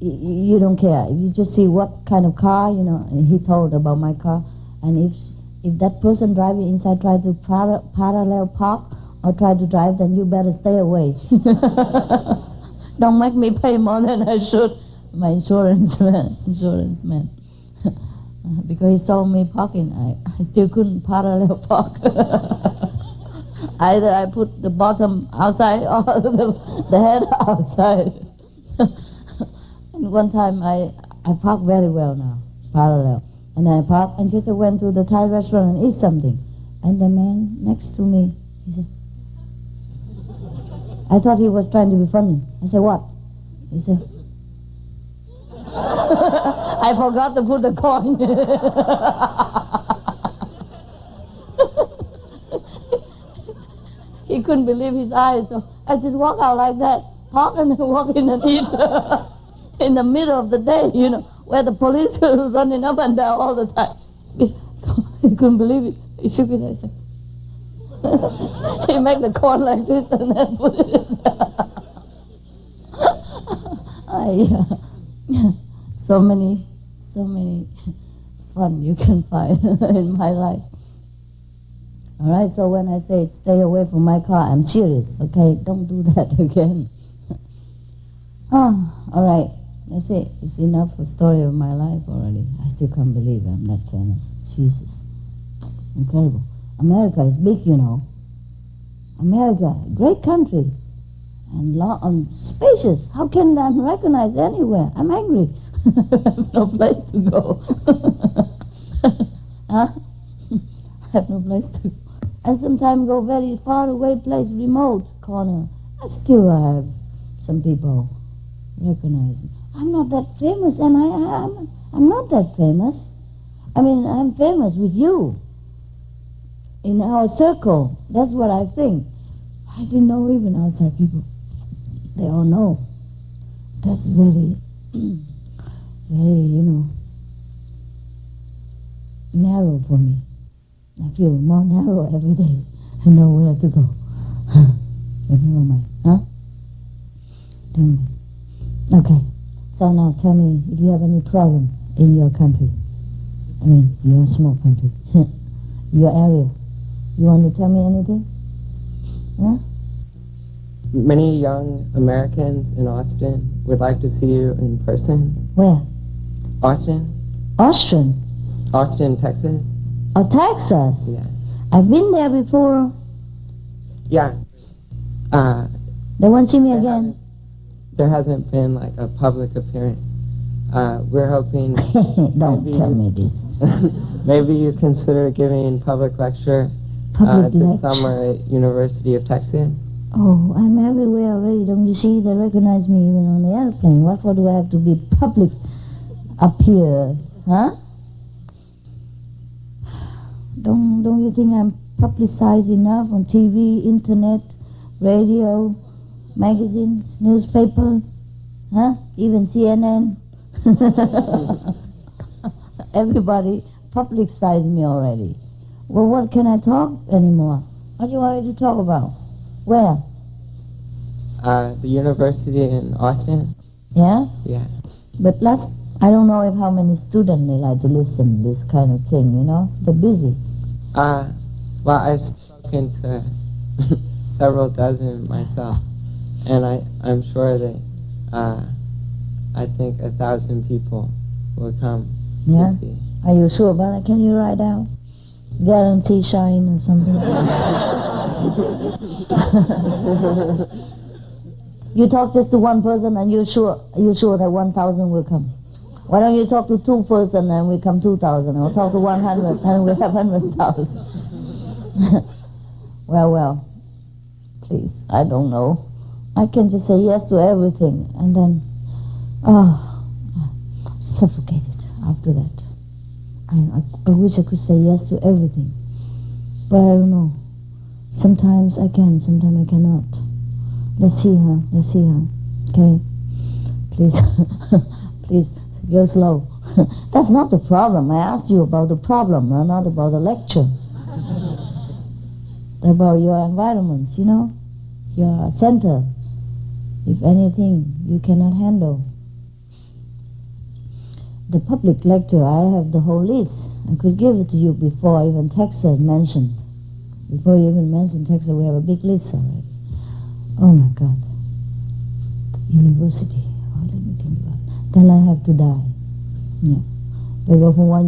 you don't care. If you just see what kind of car, and he told about my car, and if that person driving inside try to parallel park or try to drive, then you better stay away. Don't make me pay more than I should. My insurance man. Because he saw me parking, I still couldn't parallel park. Either I put the bottom outside or the head outside. And one time I park very well now, parallel. And I parked and just went to the Thai restaurant and eat something. And the man next to me, he said, I thought he was trying to be funny. I said, what? He said, I forgot to put the coin. He couldn't believe his eyes, so I just walk out like that, park and then walk in and eat in the middle of the day, where the police are running up and down all the time. So he couldn't believe it. He shook his head. He make the corn like this and then put it in there. So many fun you can find in my life. All right, so when I say stay away from my car, I'm serious, okay? Don't do that again. All right, that's it. It's enough for story of my life already. I still can't believe I'm that famous. Jesus. Incredible. America is big, America, great country. And spacious. How can I recognize anywhere? I'm angry. I have no place to go. Huh? I have no place to go. I sometimes go very far away place, remote corner. I still have some people recognize me. I'm not that famous, and I'm not that famous. I mean, I'm famous with you. In our circle. That's what I think. I didn't know even outside people. They all know. That's very, very, narrow for me. I feel more narrow every day. I know where to go. But never mind. Huh? Never mind. Okay. So now tell me if you have any problem in your country. I mean, your small country. Your area. You want to tell me anything? Huh? Many young Americans in Austin would like to see you in person. Where? Austin, Texas. Oh, Texas. Yeah. I've been there before. Yeah. They won't see me There again. There hasn't been like a public appearance. We're hoping Don't maybe tell me this. maybe you consider giving public lecture Public this lecture. summer at University of Texas. Oh, I'm everywhere already. Don't you see? They recognize me even on the airplane. What for do I have to be public up here? Huh? Don't you think I'm publicized enough on TV, internet, radio, magazines, newspaper? Huh? Even CNN? Everybody publicized me already. Well, what can I talk anymore? What do you want me to talk about? Where? The university in Austin. Yeah? Yeah. But I don't know if how many students they like to listen this kind of thing, They're busy. Well, I've spoken to several dozen myself, and I'm sure that I think 1,000 people will come Yeah? to see. Are you sure about that? Can you write out? Guarantee sign or something? You talk just to one person and you're sure that 1,000 will come? Why don't you talk to 2 persons and we come 2,000, or talk to 100 and we have 100,000? Well, please, I don't know. I can just say yes to everything and then, suffocated after that. I wish I could say yes to everything, but I don't know. Sometimes I can, sometimes I cannot. Let's see her. Okay? Please, please, go slow. That's not the problem. I asked you about the problem, not about the lecture. About your environments, your center. If anything you cannot handle. The public lecture, I have the whole list. I could give it to you before even Texas mentioned. Before you even mentioned Texas, we have a big list already. Oh my God. University. Oh, let me think about it. Then I have to die. Yeah. We go from one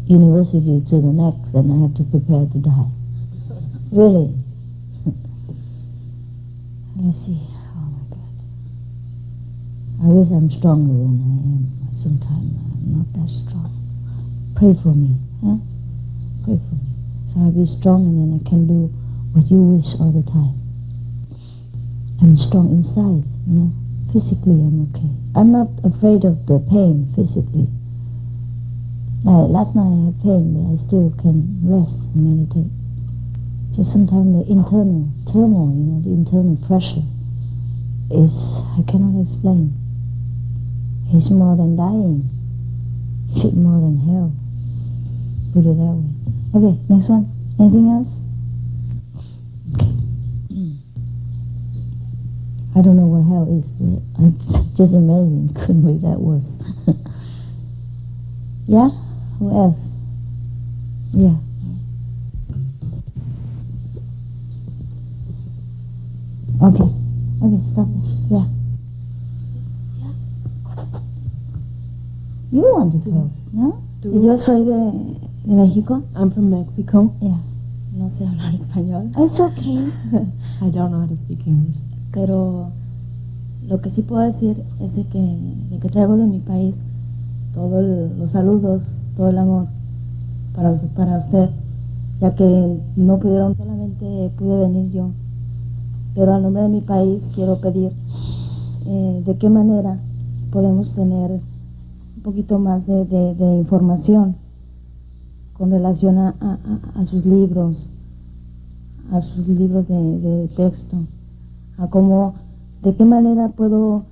university to the next, and I have to prepare to die. Really. Let's see. Oh my God. I wish I'm stronger than I am. Sometimes I'm not that strong. Pray for me. Huh? Pray for me. So I'll be strong and then I can do what you wish all the time. I'm strong inside, Physically I'm okay. I'm not afraid of the pain physically. Like last night I had pain, but I still can rest and meditate. Just sometimes the internal turmoil, the internal pressure is, I cannot explain. It's more than dying. Shit more than hell. Put it that way. Okay, next one. Anything else? Okay. I don't know what hell is, but I just imagine it couldn't be that worse. Yeah? Who else? Yeah. Okay, stop it. Yeah. You want to talk, no? Yo soy de México. I'm from Mexico. Yeah. No sé hablar español. It's okay. I don't know how to speak English. Pero lo que sí puedo decir es de que traigo de mi país todos los saludos, todo el amor para usted, ya que no pudieron, solamente pude venir yo. Pero a nombre de mi país quiero pedir de qué manera podemos tener un poquito más de información con relación a sus libros, a sus libros de texto, a cómo, de qué manera puedo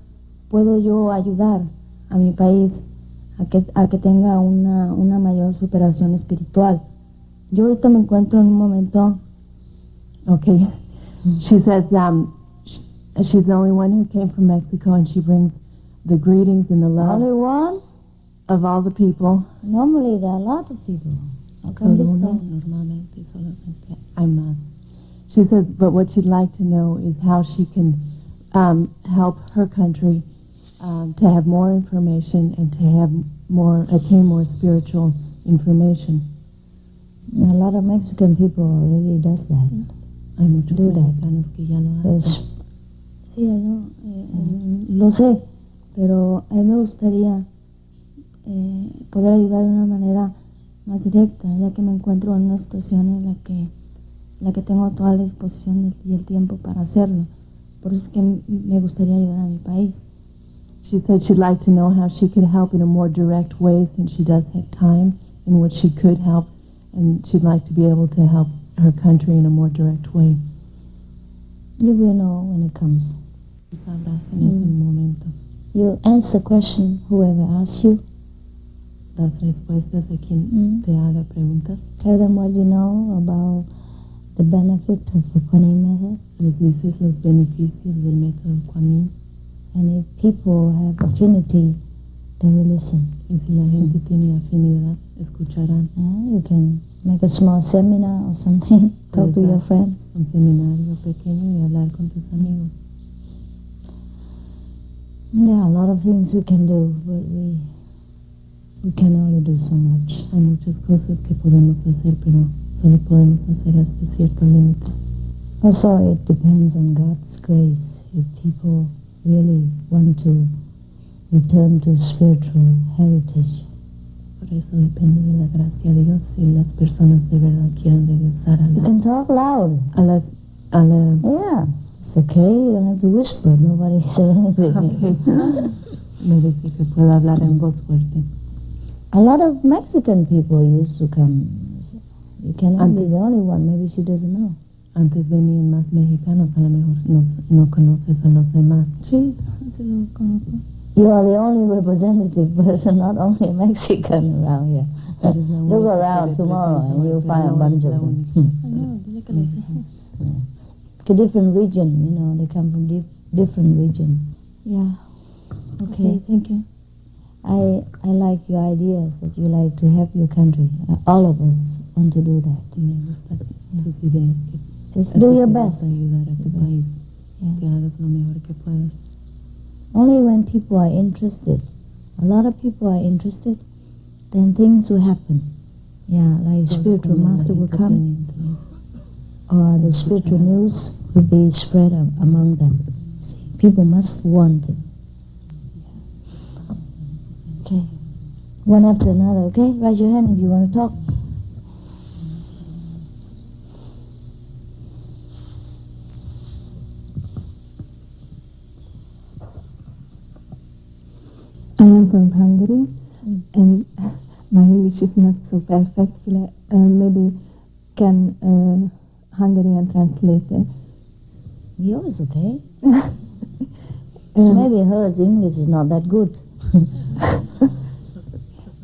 yo ayudar a mi país a que tenga una mayor superación espiritual. Yo ahorita me encuentro en un momento. Okay. She says she's the only one who came from Mexico, and she brings the greetings and the love Only one? of all the people. Normally there are a lot of people. How come this Solo uno, time? normalmente solamente hay más. She says, but what she'd like to know is how she can help her country to have more information and to have attain more spiritual information. A lot of Mexican people already does that. Hay muchos Do that. mexicanos que ya lo hacen. There's, Sí, lo sé, pero a mí me gustaría poder ayudar de una manera más directa, ya que me encuentro en una situación en la que tengo toda la disposición y el tiempo para hacerlo. Por eso es que me gustaría ayudar a mi país. She said she'd like to know how she could help in a more direct way, since she does have time in which she could help, and she'd like to be able to help her country in a more direct way. you will know when it comes. Sabrás en ese momento. You answer question whoever asks you. Las respuestas de quien te haga preguntas. Tell them what you know about the benefit of the Kuan method. Les dices los beneficios del método Kuan Yin. And if people have affinity, they will listen. Y si la gente tiene afinidad, escucharán. You can make a small seminar or something. Talk to your friends. Un seminario pequeño y hablar con tus amigos. There are a lot of things we can do, but we can only do so much. Hay muchas cosas que podemos hacer, pero solo podemos hacer hasta cierto límite. Also, it depends on God's grace. If people really want to return to spiritual heritage. Por eso depende de la gracia de Dios, si las personas de verdad quieren regresar You can talk loud. a la Yeah, it's okay. You don't have to whisper. Nobody says anything. Okay. Me dice que puedo hablar en voz fuerte. A lot of Mexican people used to come. You cannot be the only one. Maybe she doesn't know. Antes venían más mexicanos, a lo mejor no conoces a los demás. Sí, sí lo conozco. You are the only representative person, not only a Mexican around here. Look around tomorrow and you'll find a bunch of them. Dile que lo sé. A different region, you know, they come from different region. Yeah. Okay. Thank you. I like your ideas that you like to help your country. All of us want to do that. Me gustan tus ideas. Just do your best. Ayudar a tu país. Yeah. Que hagas lo mejor que puedas. Only when people are interested, a lot of people are interested, then things will happen. Yeah, like spiritual master will come, or the spiritual news will be spread among them. People must want it. Okay, one after another. Okay, raise your hand if you want to talk. I am from Hungary, and my English is not so perfect. Maybe can Hungarian translate it? Yours okay? Maybe hers English is not that good.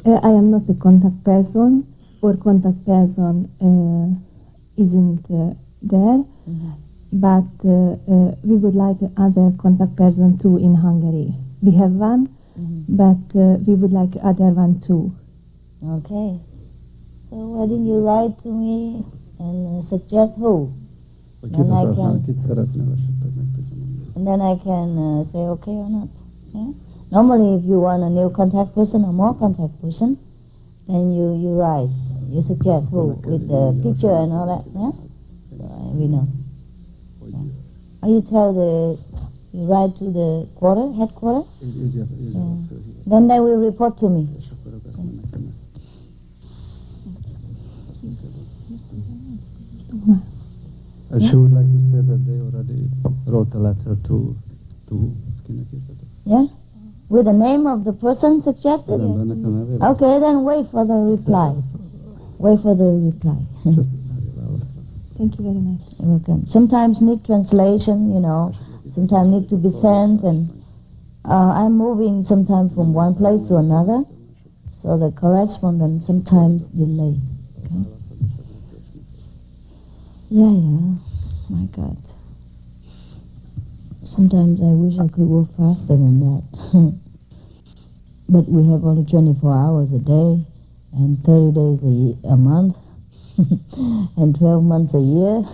I am not a contact person, or contact person isn't there, but we would like other contact person too in Hungary. We have one, but we would like other one too. Okay. So why didn't you write to me and suggest who? Then I can, and then I can say okay or not. Yeah? Normally if you want a new contact person or more contact person, then you write. You suggest who with the picture and all that. Yeah? So we know. Yeah. Or you write to the headquarters? Yeah. Then they will report to me. She would like to say that they already wrote a letter to Yeah? With the name of the person suggested? Okay, then wait for the reply. Wait for the reply. Thank you very much. You're welcome. Sometimes need translation, you know. Sometimes need to be sent, and I'm moving sometimes from one place to another, so the correspondence sometimes delay. Okay? Yeah. My God. Sometimes I wish I could work faster than that. But we have only 24 hours a day, and 30 days a month, and 12 months a year.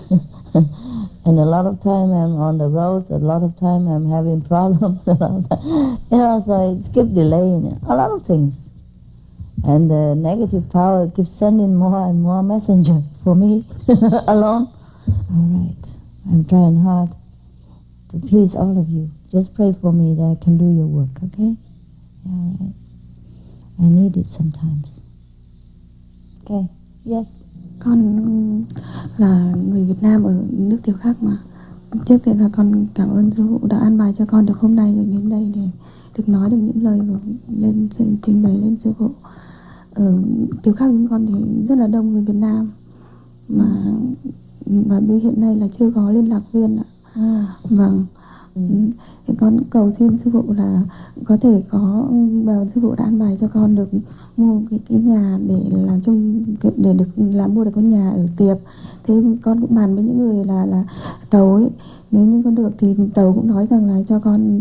And a lot of time I'm on the roads, a lot of time I'm having problems. You know, so it keeps delaying a lot of things. And the negative power keeps sending more and more messengers for me alone. All right, I'm trying hard to please all of you. Just pray for me that I can do your work, okay? Yeah, all right. I need it sometimes. Okay, yes. Con là người Việt Nam ở nước tiểu khác mà. Trước tiên là con cảm ơn sư phụ đã an bài cho con được hôm nay được đến đây để được nói được những lời của lên trình bày lên sư phụ. Ở tiểu khác chúng con thì rất là đông người Việt Nam mà hiện nay là chưa có liên lạc viên ạ. Vâng. Thì con cầu xin sư phụ là có thể có sư phụ đã an bài cho con được mua cái nhà để làm để được mua được con nhà ở Tiệp. Thế con cũng bàn với những người là Tàu ấy, nếu như con được thì Tàu cũng nói rằng là cho con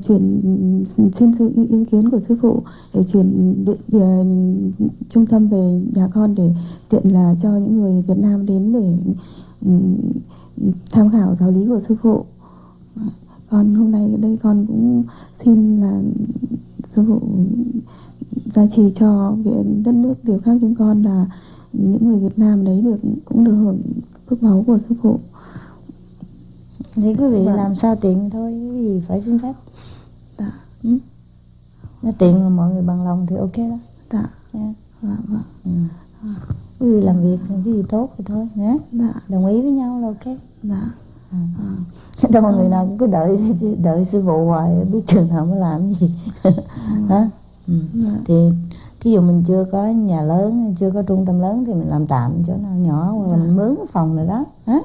xin sự ý kiến của sư phụ để chuyển trung tâm về nhà con để tiện là cho những người Việt Nam đến để tham khảo giáo lý của sư phụ. Còn hôm nay ở đây con cũng xin là sư phụ gia trì cho đất nước điều khác chúng con là những người Việt Nam đấy cũng được hưởng phước báu của sư phụ. Thì quý vị làm sao tiện thôi, quý vị phải xin phép. Dạ. Nó tiện mà mọi người bằng lòng thì ok đó. Dạ. Yeah. Vâng. Quý vị làm việc cái gì tốt thì thôi nhé. Dạ. Đồng ý với nhau là ok. Dạ. Đâu mà người nào cũng cứ đợi sư phụ hoài, biết trường nào mới làm cái gì. Hả? Thì thí dụ mình chưa có nhà lớn, chưa có trung tâm lớn thì mình làm tạm chỗ nào nhỏ, hoặc là mình mướn phòng rồi đó. Hả?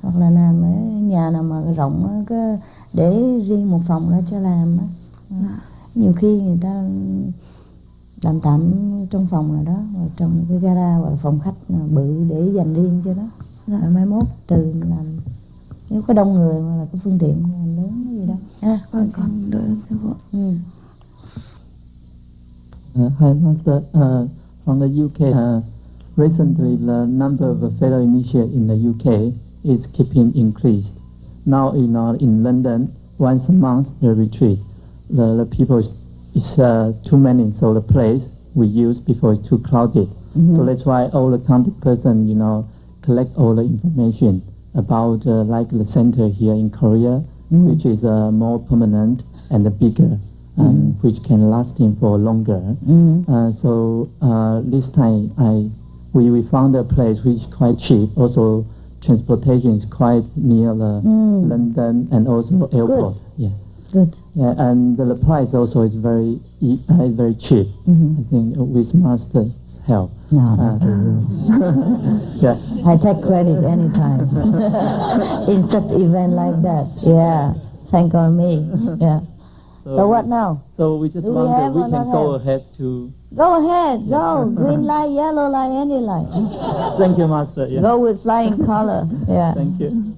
Hoặc là làm ở nhà nào mà rộng có để riêng một phòng đó cho làm. Nhiều khi người ta làm tạm trong phòng nào đó, hoặc trong cái gara hoặc là phòng khách bự để dành riêng cho đó. Rồi mai mốt từ làm, nếu có đông người hoặc là có phương tiện làm lớn cái gì đó. Vâng, con đợi ơn sư phụ. Hi, Master. From the UK, recently the number of fellow initiates in the UK is keeping increased. Now, in London, once a month the retreat, the people is too many, so the place we use before is too crowded. So that's why all the contact person, collect all the information about like the center here in Korea, which is more permanent and bigger, and which can lasting for longer. So this time we found a place which is quite cheap. Also, transportation is quite near the London and also airport. Good. Yeah. Good. Yeah, and the price also is very cheap. I think with Master's help. No, Yeah. I take credit anytime in such event like that. Yeah, thank on me. Yeah. So what now? So we just Do we wonder have we or can not go have? ahead to. Go ahead, go. Green light, yellow light, any light. Thank you, Master. Yeah. Go with flying color. Yeah. Thank you.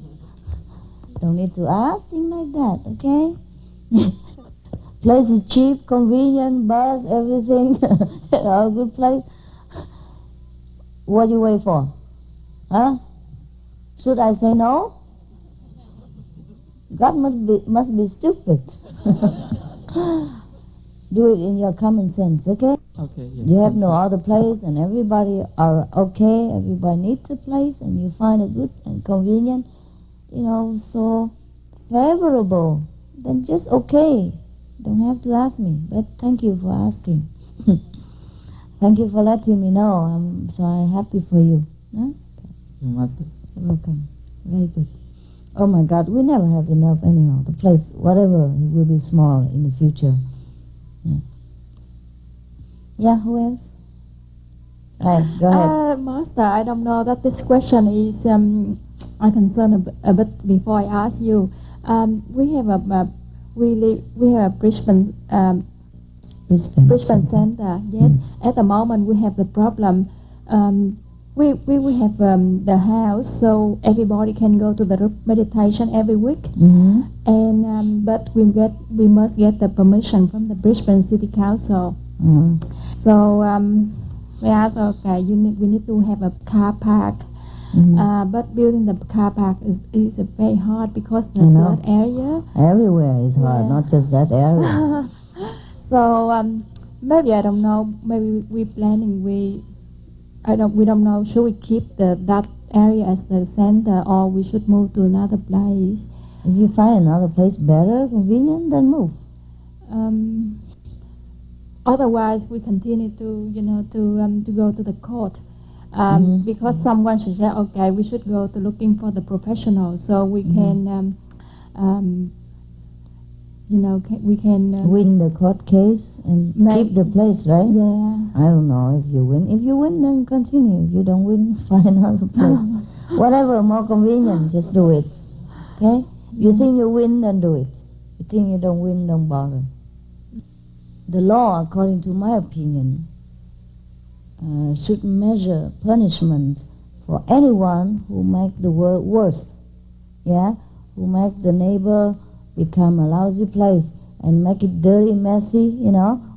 Don't need to ask things like that, okay? Place is cheap, convenient, bus, everything. A good place. What you wait for? Huh? Should I say no? God must be stupid. Do it in your common sense, okay? Okay. Yes, You have no other place and everybody are okay, everybody needs a place and you find it good and convenient, so favorable, then just okay. Don't have to ask me, but thank you for asking. Thank you for letting me know. I'm happy for you. Huh? You, Master. You're welcome. Very good. Oh my God, we never have enough anyhow. The place, whatever, it will be small in the future. Yeah, who else? Right, go ahead. Master, I don't know that this question is I'm concerned a bit before I ask you. We have a Brisbane Brisbane Center. Yes, at the moment we have the problem. We have the house, so everybody can go to the group meditation every week. And but we must get the permission from the Brisbane City Council. So we asked, okay, we need to have a car park. But building the car park is very hard because that area. Everywhere is hard, not just that area. So maybe I don't know. Maybe we planning we don't know. Should we keep that area as the center, or we should move to another place? If you find another place better, convenient, then move. Otherwise, we continue to go to the court. Because someone should say, okay, we should go to looking for the professional, so we can, we can win the court case and keep the place, right? Yeah. I don't know if you win. If you win, then continue. If you don't win, find another place. Whatever more convenient, just do it. Okay? You think you win, then do it. You think you don't win, don't bother. The law, according to my opinion, should measure punishment for anyone who make the world worse, who make the neighbor become a lousy place and make it dirty, messy,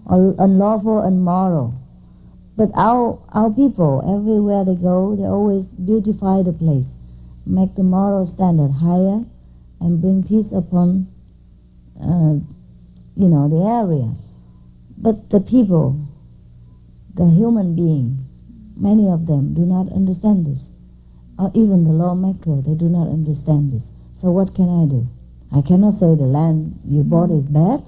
or unlawful, immoral. But our people, everywhere they go, they always beautify the place, make the moral standard higher, and bring peace upon, the area. But the people, the human being, many of them do not understand this. Or even the lawmaker, they do not understand this. So what can I do? I cannot say the land you bought is bad.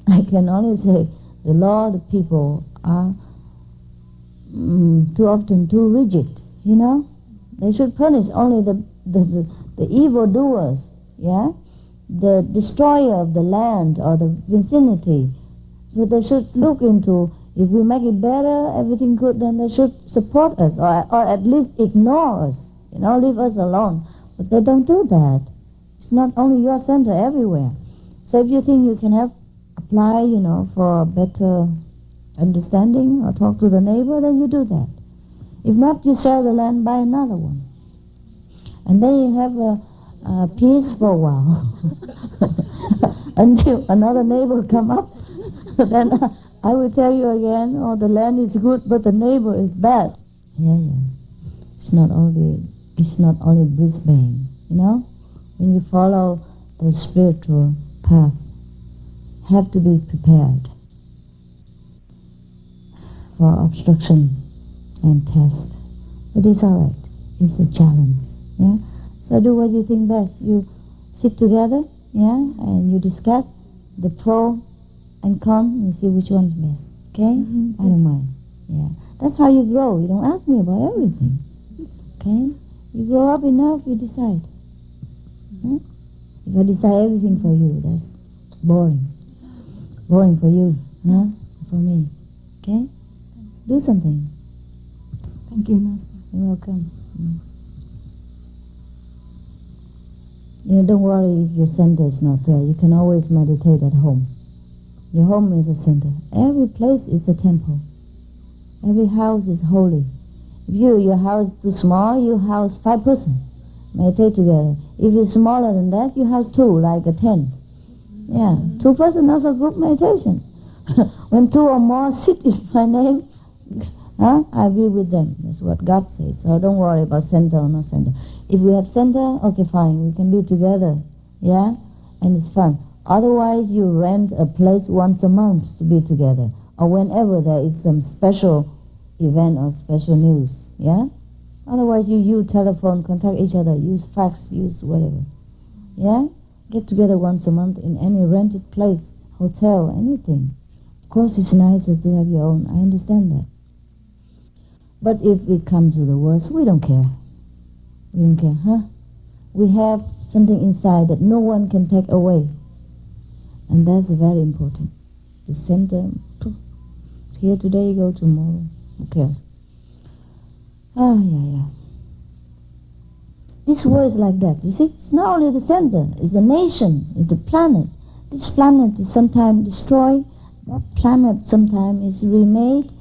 I can only say the law, the people are too often too rigid, They should punish only the evildoers, the destroyer of the land or the vicinity. So they should look into, if we make it better, everything good, then they should support us or at least ignore us, leave us alone. But they don't do that. It's not only your center, everywhere. So if you think you can apply, for better understanding or talk to the neighbor, then you do that. If not, you sell the land, buy another one. And then you have a peace for a while until another neighbor come up. Then I will tell you again, the land is good, but the neighbor is bad. Yeah. It's not only Brisbane, When you follow the spiritual path, have to be prepared for obstruction and test. But it's all right. It's a challenge. So do what you think best. You sit together, and you discuss the pro and con. You see which one's best. Okay? I don't mind. That's how you grow. You don't ask me about everything. Okay? You grow up enough, you decide. If I decide everything for you, that's boring. Boring for you, for me. Okay? Do something. Thank you, Master. You're welcome. Don't worry if your center is not there. You can always meditate at home. Your home is a center. Every place is a temple. Every house is holy. If your house is too small, you house 5 persons. Meditate together. If it's smaller than that, you house 2, like a tent. 2 persons, also group meditation. When 2 or more sit in my name, I'll be with them. That's what God says. So don't worry about center or not center. If we have center, okay, fine. We can be together. And it's fun. Otherwise, you rent a place once a month to be together. Or whenever there is some special event or special news. Otherwise, you use telephone, contact each other, use fax, use whatever. Get together once a month in any rented place, hotel, anything. Of course, it's nicer to have your own. I understand that. But if it comes to the worst, we don't care. We don't care, We have something inside that no one can take away. And that's very important. The center, Here today, go tomorrow. Who cares? Yeah. This world is like that, you see? It's not only the center, it's the nation, it's the planet. This planet is sometimes destroyed, that planet sometimes is remade.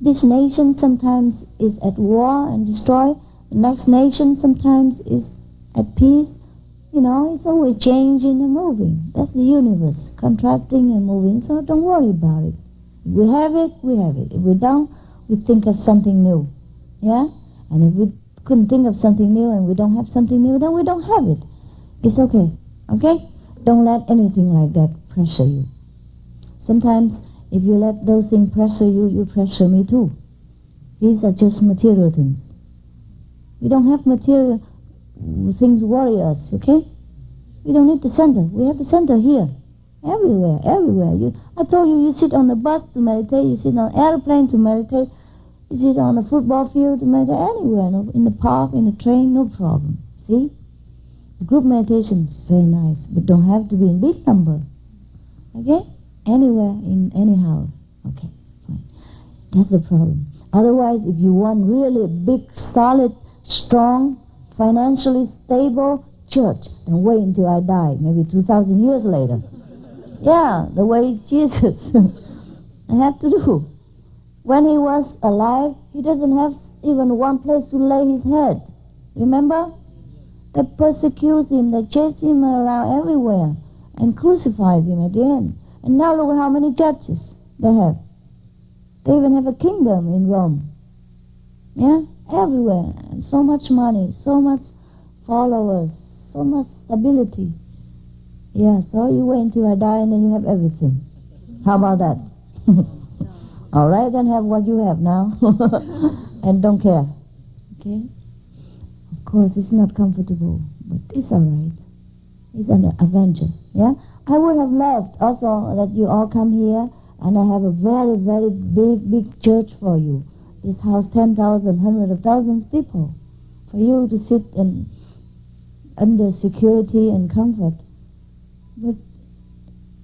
This nation sometimes is at war and destroyed. The next nation sometimes is at peace. You know, it's always changing and moving. That's the universe, contrasting and moving, so don't worry about it. If we have it, we have it. If we don't, we think of something new. Yeah? And if we couldn't think of something new and we don't have something new, then we don't have it. It's okay. Okay? Don't let anything like that pressure you. Sometimes if you let those things pressure you, you pressure me too. These are just material things. We don't have material things worry us, okay? We don't need the center. We have the center here. Everywhere. I told you, you sit on the bus to meditate, you sit on an airplane to meditate, you sit on a football field to meditate, anywhere, no, in the park, in the train, no problem. See? The group meditation is very nice, but don't have to be in big number. Okay? Anywhere, in any house. Okay, fine. That's the problem. Otherwise, if you want really a big, solid, strong, financially stable church, then wait until I die, maybe 2,000 years later. Yeah, the way Jesus had to do. When he was alive, he doesn't have even one place to lay his head. Remember? They persecute him, they chase him around everywhere and crucifies him at the end. And now look at how many judges they have. They even have a kingdom in Rome. Yeah? Everywhere. And so much money, so much followers, so much stability. Yeah, so you wait until I die and then you have everything. How about that? All right, then have what you have now. And don't care. Okay? Of course, it's not comfortable, but it's all right. It's an adventure. Yeah? I would have loved also that you all come here and I have a very, very big church for you. This house, 10,000, hundreds of thousands of people. For you to sit and under security and comfort. But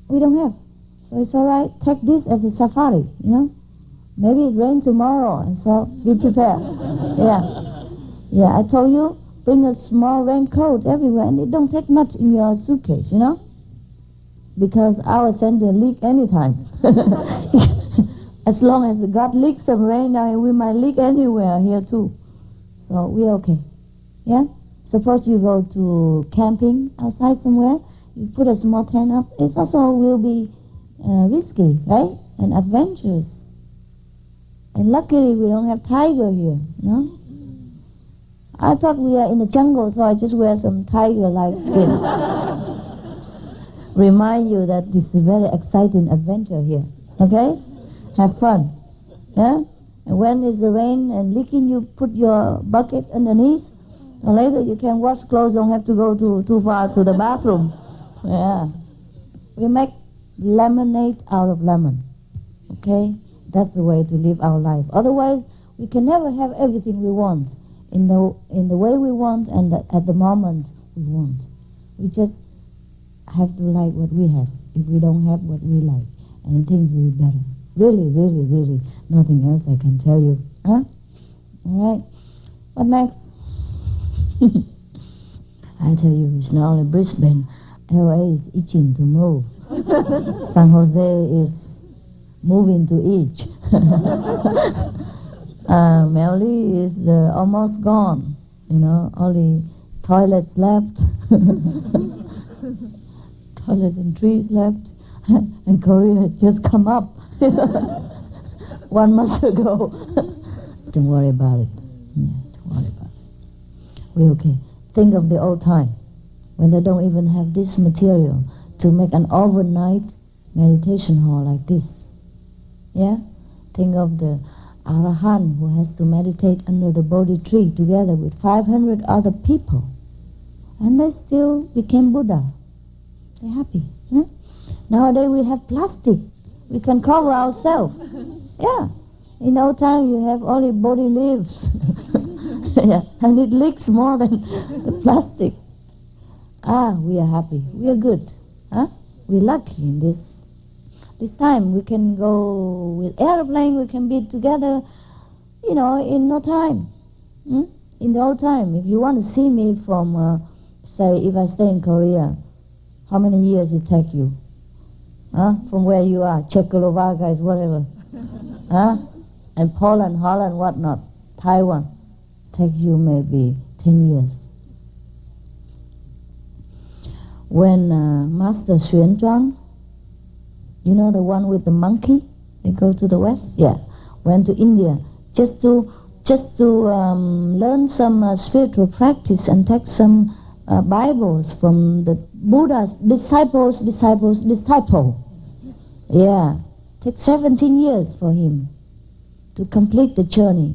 we don't have. So it's all right. Take this as a safari, you know. Maybe it rains tomorrow, and so be prepared. Yeah, I told you, bring a small raincoat everywhere, and it don't take much in your suitcase, you know. Because our center leak anytime. As long as God leaks some rain now, we might leak anywhere here too. So we're okay. Yeah? Suppose you go to camping outside somewhere, you put a small tent up, it also will be risky, right? And adventurous. And luckily we don't have tiger here, no? I thought we are in the jungle, so I just wear some tiger-like skins. Remind you that this is a very exciting adventure here, okay? Have fun, yeah? And when is the rain and leaking, you put your bucket underneath, and later you can wash clothes, don't have to go too far to the bathroom. Yeah. We make lemonade out of lemon, okay? That's the way to live our life. Otherwise, we can never have everything we want in the way we want and at the moment we want. We just have to like what we have. If we don't have what we like, and things will be better. Really, really, really, nothing else I can tell you. Huh? All right. What next? I tell you, it's not only Brisbane. LA is itching to move. San Jose is moving to itch. Melly is almost gone. You know, only toilets left. Toilets and trees left. And Korea had just come up 1 month ago. Don't worry about it. Yeah, don't worry about it. We're okay. Think of the old time when they don't even have this material to make an overnight meditation hall like this. Yeah? Think of the Arahant who has to meditate under the Bodhi tree together with 500 other people. And they still became Buddha. They're happy. Yeah? Nowadays we have plastic. We can cover ourselves. Yeah. In old time you have only body leaves. Yeah. And it leaks more than the plastic. We are happy. We are good. Huh? We're lucky in this. This time we can go with airplane, we can be together, in no time. In the old time, if you want to see me from, say, if I stay in Korea, how many years it take you? From where you are, Czechoslovakia, whatever. And Poland, Holland, whatnot, Taiwan, takes you maybe 10 years. When Master Xuan Zhuang, the one with the monkey, they go to the west, went to India just to learn some spiritual practice and take some Bibles from the Buddha's disciple. Take 17 years for him to complete the journey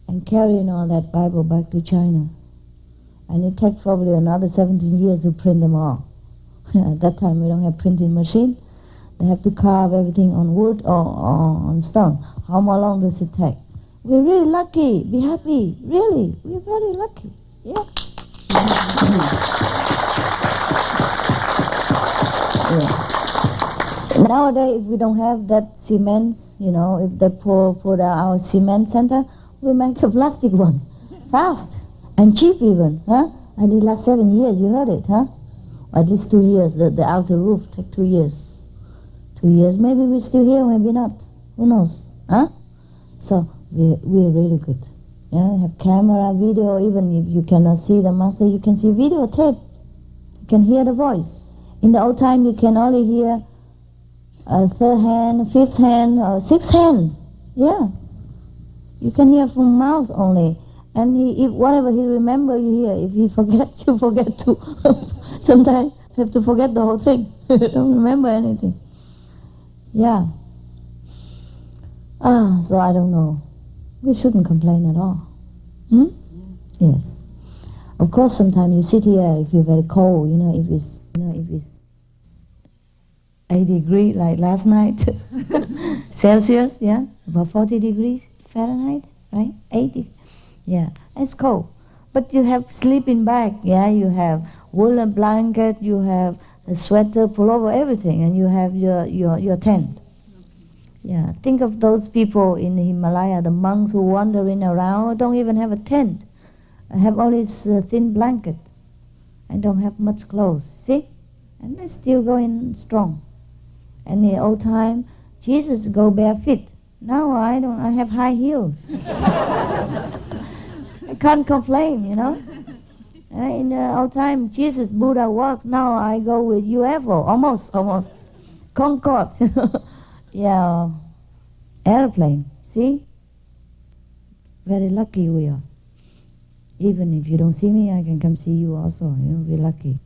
and carrying all that Bible back to China. And it takes probably another 17 years to print them all. At that time we don't have printing machine. They have to carve everything on wood or on stone. How long does it take? We're really lucky. Be happy. Really, we're very lucky. Yeah. Nowadays, if we don't have that cement, if they put our cement center, we make a plastic one, fast and cheap even, And it lasts 7 years. You heard it, Or at least 2 years. The outer roof take 2 years. 2 years. Maybe we're still here, maybe not. Who knows, So we're really good. Have camera, video. Even if you cannot see the master, you can see videotape. You can hear the voice. In the old time, you can only hear a third hand, fifth hand, or sixth hand. Yeah. You can hear from mouth only. And if whatever he remember, you hear. If he forgets, you forget too. Sometimes you have to forget the whole thing. Don't remember anything. Yeah. So I don't know. We shouldn't complain at all. Yes. Of course, sometimes you sit here if you're very cold. If it's 8 degrees like last night, Celsius, about 40 degrees Fahrenheit, right? 80, it's cold. But you have sleeping bag, you have woolen blanket, you have a sweater, pullover, everything, and you have your tent. Think of those people in the Himalaya, the monks who wandering around, don't even have a tent, have only a thin blanket, and don't have much clothes, see? And they're still going strong. And in the old time, Jesus go barefoot. Now I have high heels. I can't complain, In the old time, Jesus, Buddha walked. Now I go with UFO, almost. Concorde, airplane, see? Very lucky we are. Even if you don't see me, I can come see you also, we're lucky.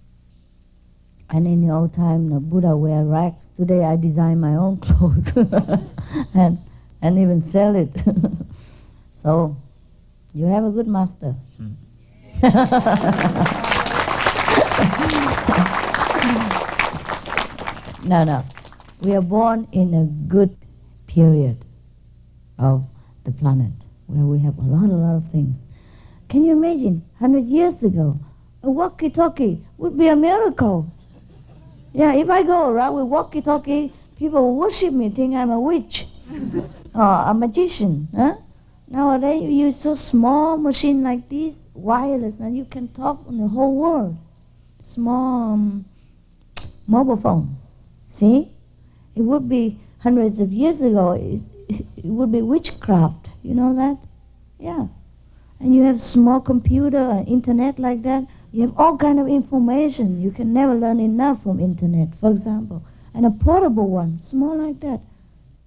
And in the old time, the Buddha wear rags. Today I design my own clothes and even sell it. So, you have a good master. No. We are born in a good period of the planet where we have a lot of things. Can you imagine, 100 years ago, a walkie-talkie would be a miracle. If I go around with walkie-talkie, people will worship me, think I'm a witch or a magician. Nowadays, you use so small machine like this, wireless, and you can talk on the whole world. Small mobile phone. See? It would be hundreds of years ago, it would be witchcraft. You know that? Yeah. And you have small computer and internet like that. You have all kind of information. You can never learn enough from internet, for example. And a portable one, small like that.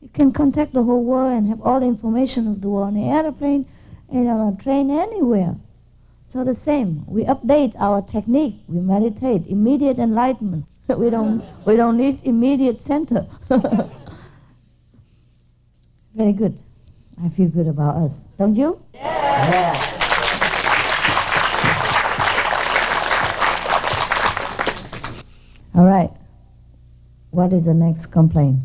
You can contact the whole world and have all the information of the world on the airplane and on a train, anywhere. So the same, we update our technique. We meditate, immediate enlightenment. we don't need immediate center. Very good. I feel good about us, don't you? Yeah. All right. What is the next complaint?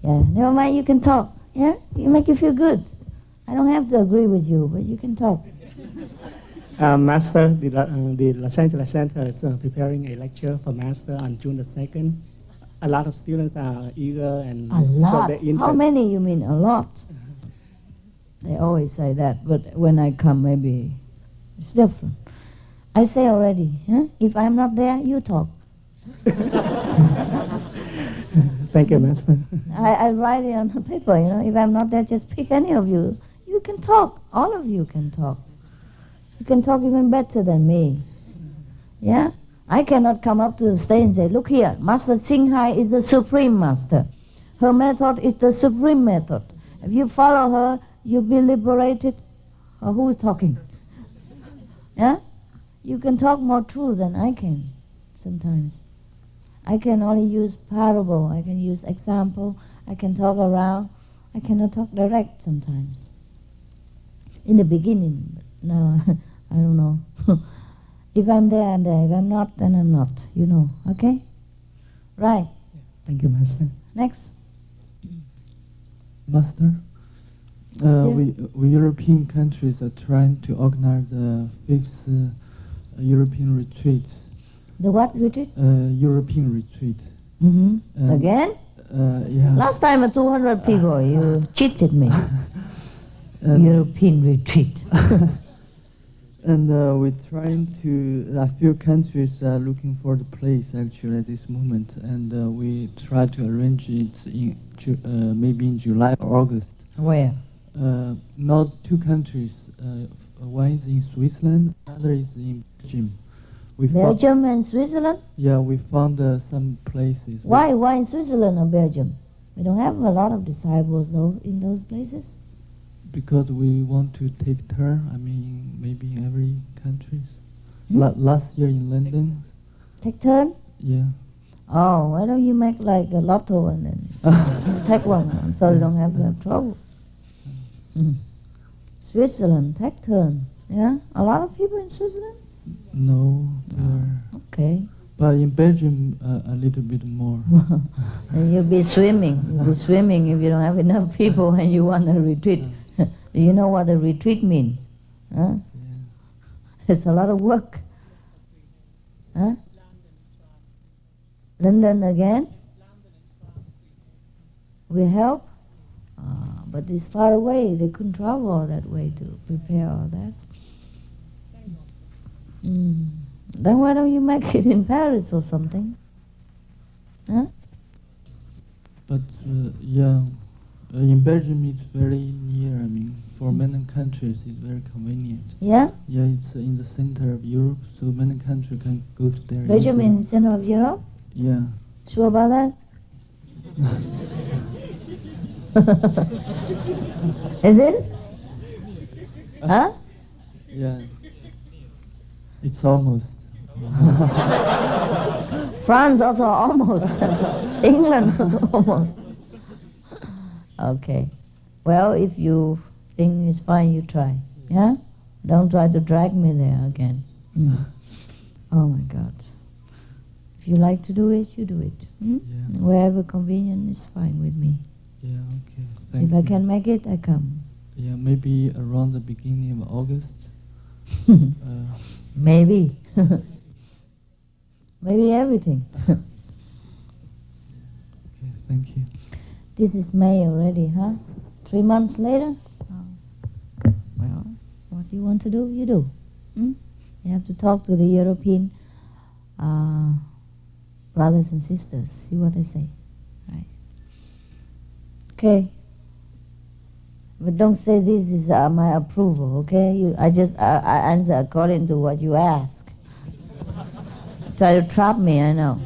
Never mind, you can talk. It make you feel good. I don't have to agree with you, but you can talk. Master, the Los Angeles Center is preparing a lecture for Master on June the 2nd. A lot of students are eager and A lot? show their interest. How many you mean a lot? They always say that, but when I come, maybe it's different. I say already, if I'm not there, you talk. Thank you, Master. I write it on the paper, if I'm not there, just pick any of you. You can talk. All of you can talk. You can talk even better than me. Yeah? I cannot come up to the stage and say, look here, Master Singhai is the supreme master. Her method is the supreme method. If you follow her, you'll be liberated. Or who is talking? Yeah? You can talk more true than I can sometimes. I can only use parable, I can use example, I can talk around. I cannot talk direct sometimes. In the beginning, no, I don't know. If I'm there, I'm there. If I'm not, then I'm not. Okay? Right. Thank you, Master. Next. Master, we European countries are trying to organize the 5th European retreat. The what retreat? European retreat. Again? Yeah. Last time 200 people, you cheated me. European retreat. And we're trying to, a few countries are looking for the place actually at this moment, and we try to arrange it in maybe in July or August. Where? Not two countries. One is in Switzerland, other is in Belgium. Belgium and Switzerland? Yeah, we found some places. Why in Switzerland or Belgium? We don't have a lot of disciples though in those places. Because we want to take turn, maybe in every country. Last year in London. Take turn? Yeah. Oh, why don't you make like a lotto and then take one so you don't have to have trouble. Switzerland, take turn. Yeah? A lot of people in Switzerland? No. Okay. But in Belgium, a little bit more. And you'll be swimming. You'll be swimming if you don't have enough people and you want a retreat. Do you know what a retreat means? Huh? Yeah. It's a lot of work. Huh? London again? We help? But it's far away. They couldn't travel all that way to prepare all that. Then why don't you make it in Paris or something? Huh? But yeah, in Belgium it's very near. For many countries it's very convenient. Yeah? Yeah, it's in the center of Europe, so many countries can go to there. Belgium in the center of Europe? Yeah. Sure about that? Is it? Huh? Yeah. It's almost. France also almost. England also almost. Okay. Well, if you think it's fine, you try. Yeah? Don't try to drag me there again. Oh my God. If you like to do it, you do it. Yeah. Wherever convenient is fine with me. Yeah, okay. Thank If you. I can make it, I come. Yeah, maybe around the beginning of August. Maybe. Maybe everything. Okay, thank you. This is May already, huh? 3 months later? Oh. Well, what you want to do, you do. You have to talk to the European brothers and sisters, see what they say. Right. Okay. But don't say this is my approval, okay? I answer according to what you ask. Try to trap me, I know.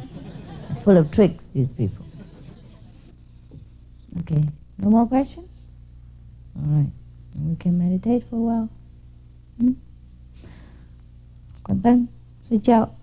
Full of tricks, these people. Okay. No more questions? All right. We can meditate for a while. Quán Tân, xin chào.